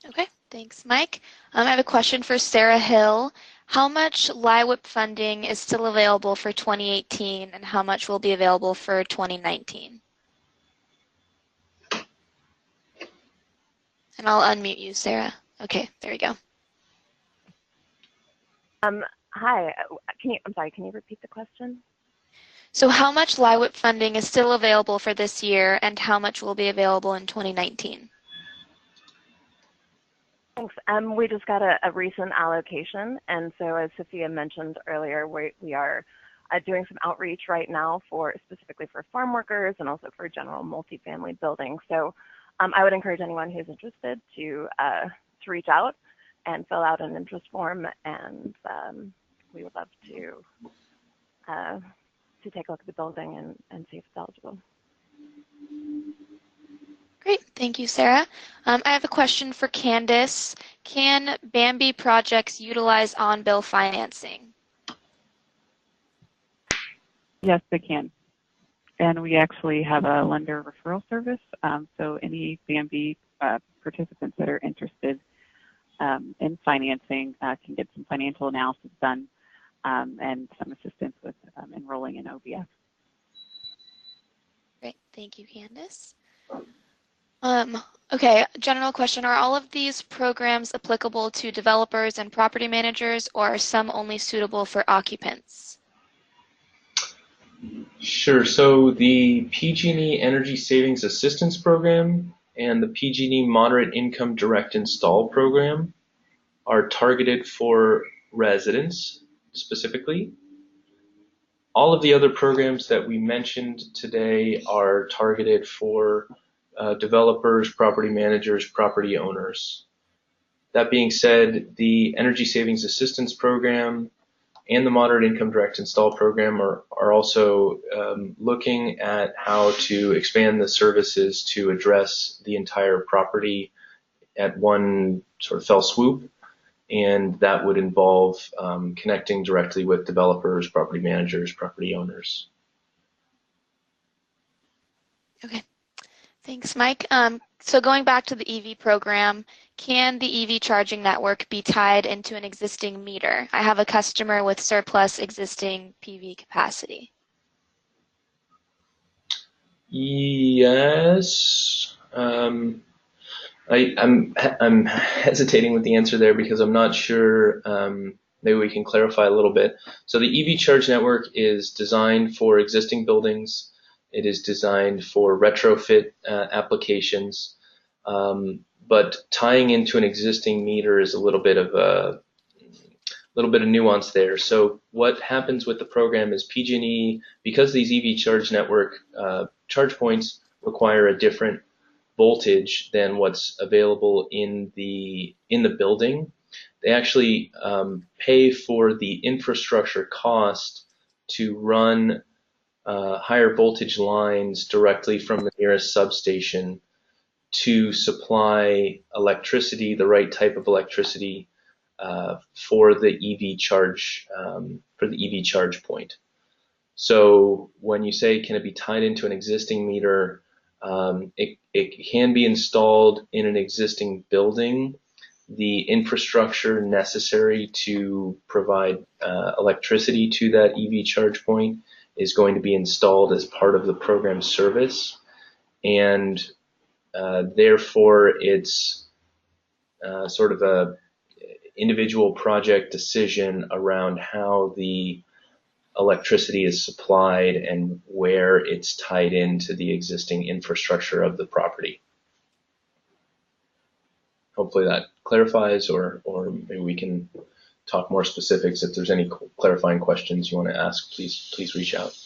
Okay, thanks, Mike. I have a question for Sarah Hill. How much LIWIP funding is still available for 2018, and how much will be available for 2019? And I'll unmute you, Sarah. Okay, there you go. Hi, I'm sorry, can you repeat the question? So how much LIWIP funding is still available for this year, and how much will be available in 2019? Thanks. We just got a recent allocation, and so as Sophia mentioned earlier, we are doing some outreach right now specifically for farm workers and also for general multifamily buildings. So I would encourage anyone who's interested to reach out and fill out an interest form, and we would love to take a look at the building and see if it's eligible. Great, thank you, Sarah. I have a question for Candace. Can Bambi projects utilize OnBill financing? Yes, they can. And we actually have a lender referral service. So any Bambi participants that are interested in financing can get some financial analysis done and some assistance with enrolling in OBF. Great, thank you, Candace. Okay, general question. Are all of these programs applicable to developers and property managers, or are some only suitable for occupants? Sure. So the PG&E Energy Savings Assistance Program and the PG&E Moderate Income Direct Install Program are targeted for residents specifically. All of the other programs that we mentioned today are targeted for developers, property managers, property owners. That being said, the Energy Savings Assistance Program and the Moderate Income Direct Install Program are also looking at how to expand the services to address the entire property at one sort of fell swoop. and that would involve connecting directly with developers, property managers, property owners. Okay, thanks, Mike. So going back to the EV program, can the EV charging network be tied into an existing meter? I have a customer with surplus existing PV capacity. Yes. I'm hesitating with the answer there because I'm not sure. Maybe we can clarify a little bit. So the EV charge network is designed for existing buildings. It is designed for retrofit applications, but tying into an existing meter is a little bit of nuance there. So what happens with the program is PG&E, because these EV charge network charge points require a different voltage than what's available in the building, they actually pay for the infrastructure cost to run higher voltage lines directly from the nearest substation to supply electricity, the right type of electricity for the EV charge point. So when you say can it be tied into an existing meter, it can be installed in an existing building. The infrastructure necessary to provide electricity to that EV charge point is going to be installed as part of the program service, and therefore it's sort of a individual project decision around how the electricity is supplied and where it's tied into the existing infrastructure of the property. Hopefully that clarifies, or maybe we can talk more specifics. If there's any clarifying questions you want to ask, please reach out.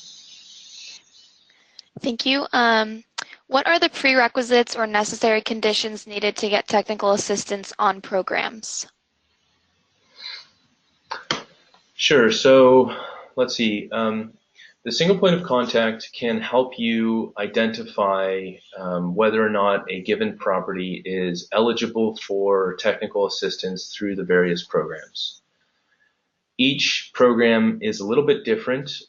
Thank you. What are the prerequisites or necessary conditions needed to get technical assistance on programs? Sure. So let's see. The single point of contact can help you identify whether or not a given property is eligible for technical assistance through the various programs. Each program is a little bit different,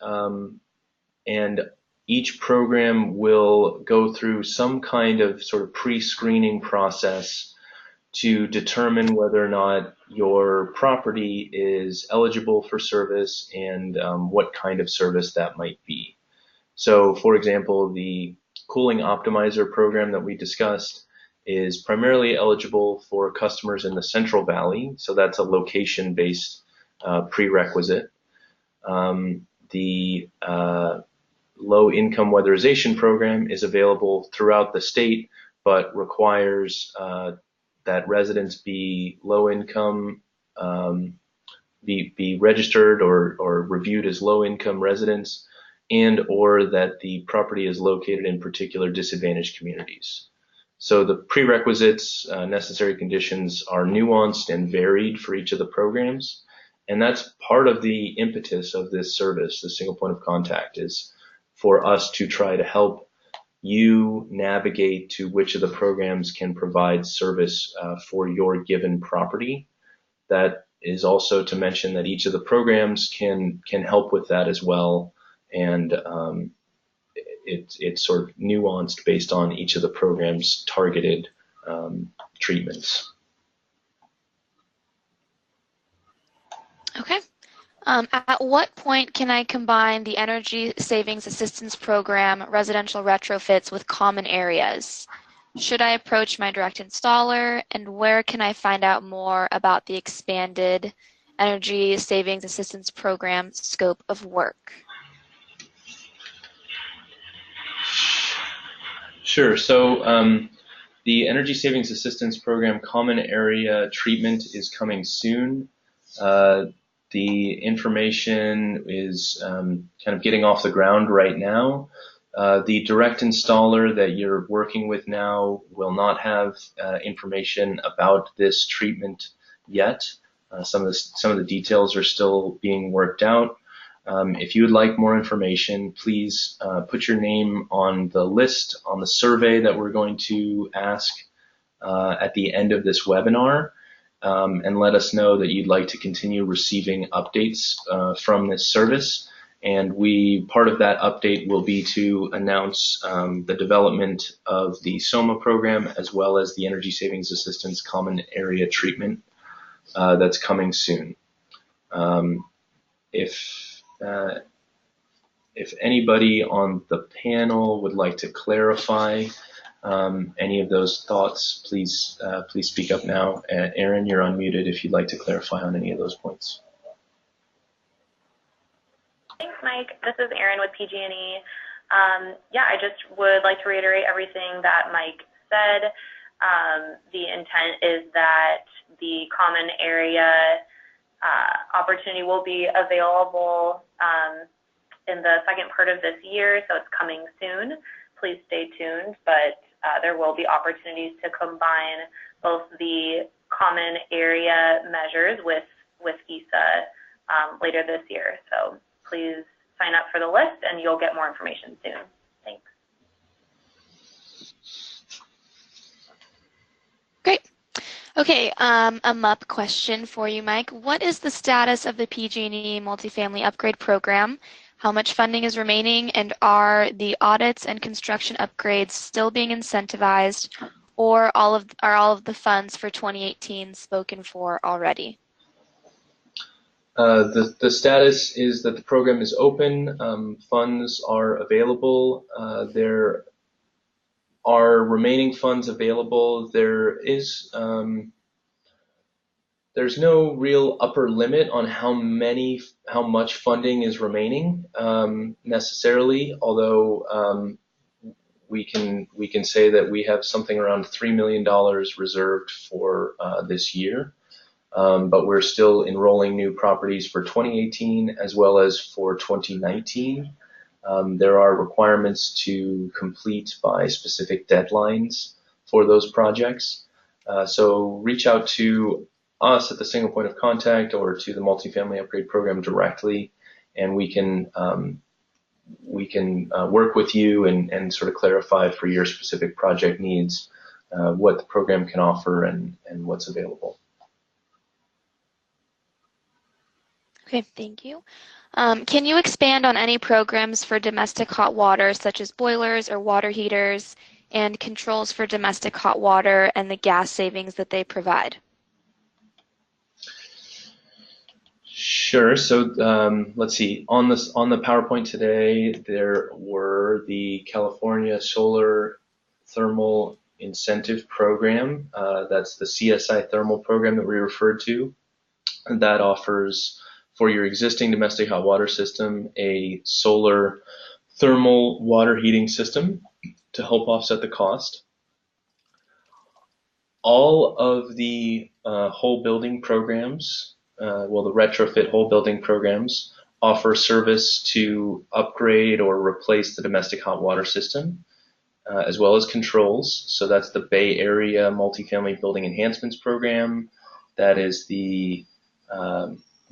and each program will go through some kind of sort of pre-screening process to determine whether or not your property is eligible for service and what kind of service that might be. So, for example, the cooling optimizer program that we discussed is primarily eligible for customers in the Central Valley, so that's a location-based prerequisite. The low-income weatherization program is available throughout the state, but requires that residents be low income, be registered or reviewed as low income residents, and or that the property is located in particular disadvantaged communities. So the prerequisites, necessary conditions are nuanced and varied for each of the programs, and that's part of the impetus of this service, the single point of contact, is for us to try to help you navigate to which of the programs can provide service for your given property. That is also to mention that each of the programs can help with that as well, and it's sort of nuanced based on each of the programs' targeted treatments. Okay. At what point can I combine the Energy Savings Assistance Program residential retrofits with common areas? Should I approach my direct installer, and where can I find out more about the expanded Energy Savings Assistance Program scope of work? Sure. So the Energy Savings Assistance Program common area treatment is coming soon. The information is kind of getting off the ground right now. The direct installer that you're working with now will not have information about this treatment yet. Some of the details are still being worked out. If you would like more information, please put your name on the list on the survey that we're going to ask at the end of this webinar, and let us know that you'd like to continue receiving updates from this service. And part of that update will be to announce the development of the SOMA program as well as the Energy Savings Assistance Common Area Treatment that's coming soon. If anybody on the panel would like to clarify any of those thoughts, please speak up now. Aaron, you're unmuted if you'd like to clarify on any of those points. Thanks, Mike. This is Erin with PG&E. Yeah, I just would like to reiterate everything that Mike said. The intent is that the common area opportunity will be available in the second part of this year, so it's coming soon. Please stay tuned, but there will be opportunities to combine both the common area measures with ESA later this year. So please sign up for the list and you'll get more information soon. Thanks. Great. Okay, a MUP question for you, Mike. What is the status of the PG&E multifamily upgrade program? How much funding is remaining, and are the audits and construction upgrades still being incentivized, or are all of the funds for 2018 spoken for already? The status is that the program is open. Funds are available. There are remaining funds available. There's no real upper limit on how much funding is remaining necessarily. Although we can say that we have something around $3 million reserved for this year. But we're still enrolling new properties for 2018 as well as for 2019. There are requirements to complete by specific deadlines for those projects. So reach out to us at the single point of contact or to the multifamily upgrade program directly, and we can work with you and sort of clarify for your specific project needs what the program can offer and what's available. Okay, thank you. Can you expand on any programs for domestic hot water, such as boilers or water heaters, and controls for domestic hot water and the gas savings that they provide? Sure. So let's see. On the PowerPoint today, there were the California Solar Thermal Incentive Program. That's the CSI Thermal Program that we referred to. And that offers, for your existing domestic hot water system, a solar thermal water heating system to help offset the cost. All of the whole building programs, the retrofit whole building programs, offer service to upgrade or replace the domestic hot water system, as well as controls. So that's the Bay Area Multifamily Building Enhancements Program. That is the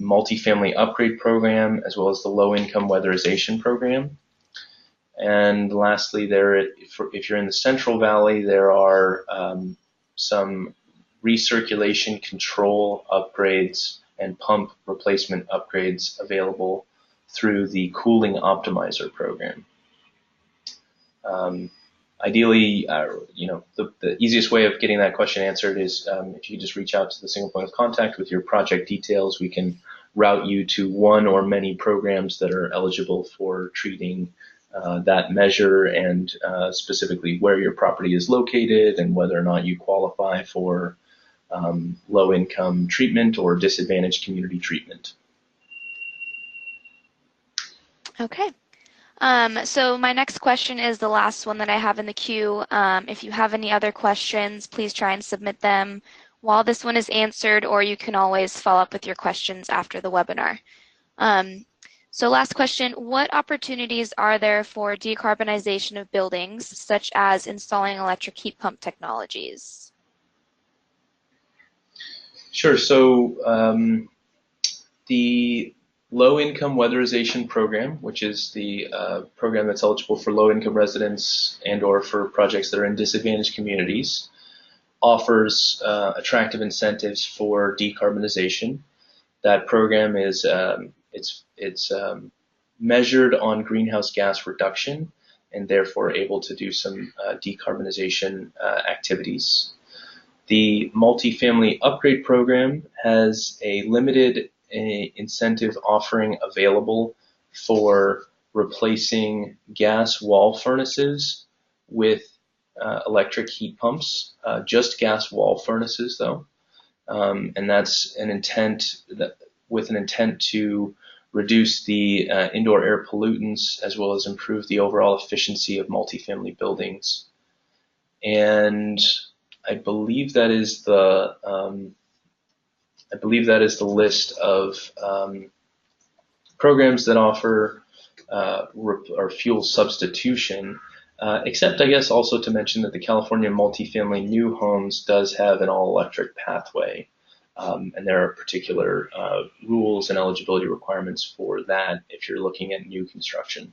Multifamily Upgrade Program, as well as the Low Income Weatherization Program. And lastly, if you're in the Central Valley, there are some recirculation control upgrades and pump replacement upgrades available through the Cooling Optimizer Program. Ideally, the easiest way of getting that question answered is if you just reach out to the single point of contact with your project details. We can route you to one or many programs that are eligible for treating that measure, and specifically where your property is located and whether or not you qualify for low-income treatment or disadvantaged community treatment. Okay. So my next question is the last one that I have in the queue. If you have any other questions, please try and submit them while this one is answered, or you can always follow up with your questions after the webinar. So last question, what opportunities are there for decarbonization of buildings, such as installing electric heat pump technologies? Sure. So the Low-Income Weatherization Program, which is the program that's eligible for low-income residents and or for projects that are in disadvantaged communities, offers attractive incentives for decarbonization. That program is measured on greenhouse gas reduction and therefore able to do some decarbonization activities. The multifamily upgrade program has a limited incentive offering available for replacing gas wall furnaces with electric heat pumps, just gas wall furnaces though. And that's an intent with an intent to reduce the indoor air pollutants as well as improve the overall efficiency of multifamily buildings. And I believe that is the list of programs that offer or fuel substitution. Except, I guess, also to mention that the California Multifamily New Homes does have an all-electric pathway, and there are particular rules and eligibility requirements for that if you're looking at new construction.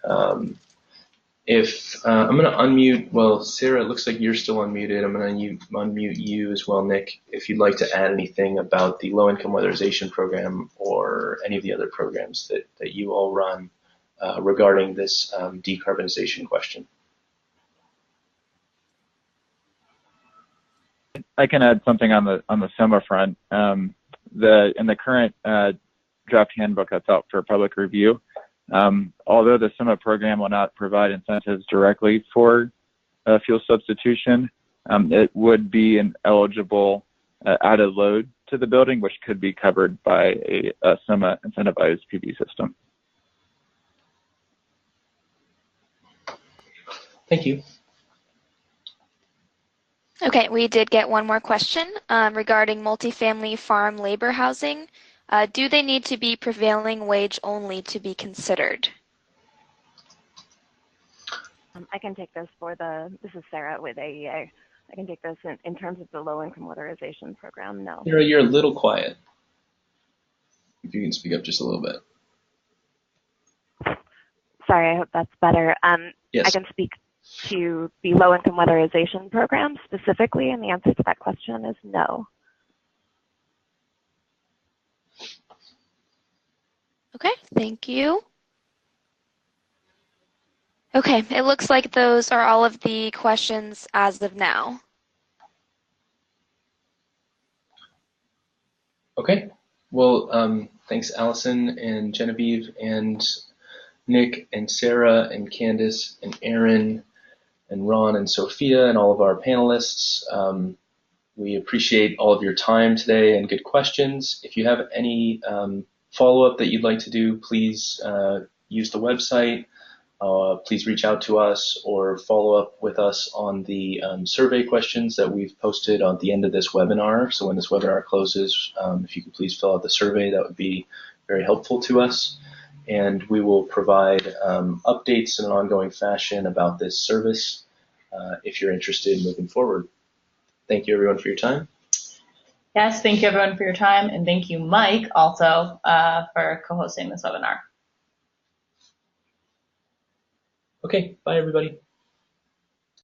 I'm going to unmute, well, Sarah, it looks like you're still unmuted. I'm going to unmute you as well, Nick, if you'd like to add anything about the low-income weatherization program or any of the other programs that you all run regarding this decarbonization question. I can add something on the SOMA front. In the current draft handbook that's out for public review, although the SOMA program will not provide incentives directly for fuel substitution, it would be an eligible added load to the building, which could be covered by a SOMA incentivized PV system. Thank you. Okay, we did get one more question regarding multifamily farm labor housing. Do they need to be prevailing wage only to be considered? I can take this this is Sarah with AEA. I can take this in terms of the low-income weatherization program, no. You're a little quiet. If you can speak up just a little bit. Sorry, I hope that's better. Yes. I can speak to the low-income weatherization program specifically, and the answer to that question is no. Okay, thank you. Okay, it looks like those are all of the questions as of now. Okay, well, thanks Allison and Genevieve and Nick and Sarah and Candace and Aaron and Ron and Sophia and all of our panelists. We appreciate all of your time today and good questions. If you have any follow-up that you'd like to do, please use the website. Please reach out to us or follow up with us on the survey questions that we've posted at the end of this webinar. So when this webinar closes, if you could please fill out the survey, that would be very helpful to us. And we will provide updates in an ongoing fashion about this service if you're interested in moving forward. Thank you everyone for your time. Yes, thank you everyone for your time, and thank you Mike also for co-hosting this webinar. Okay, bye everybody.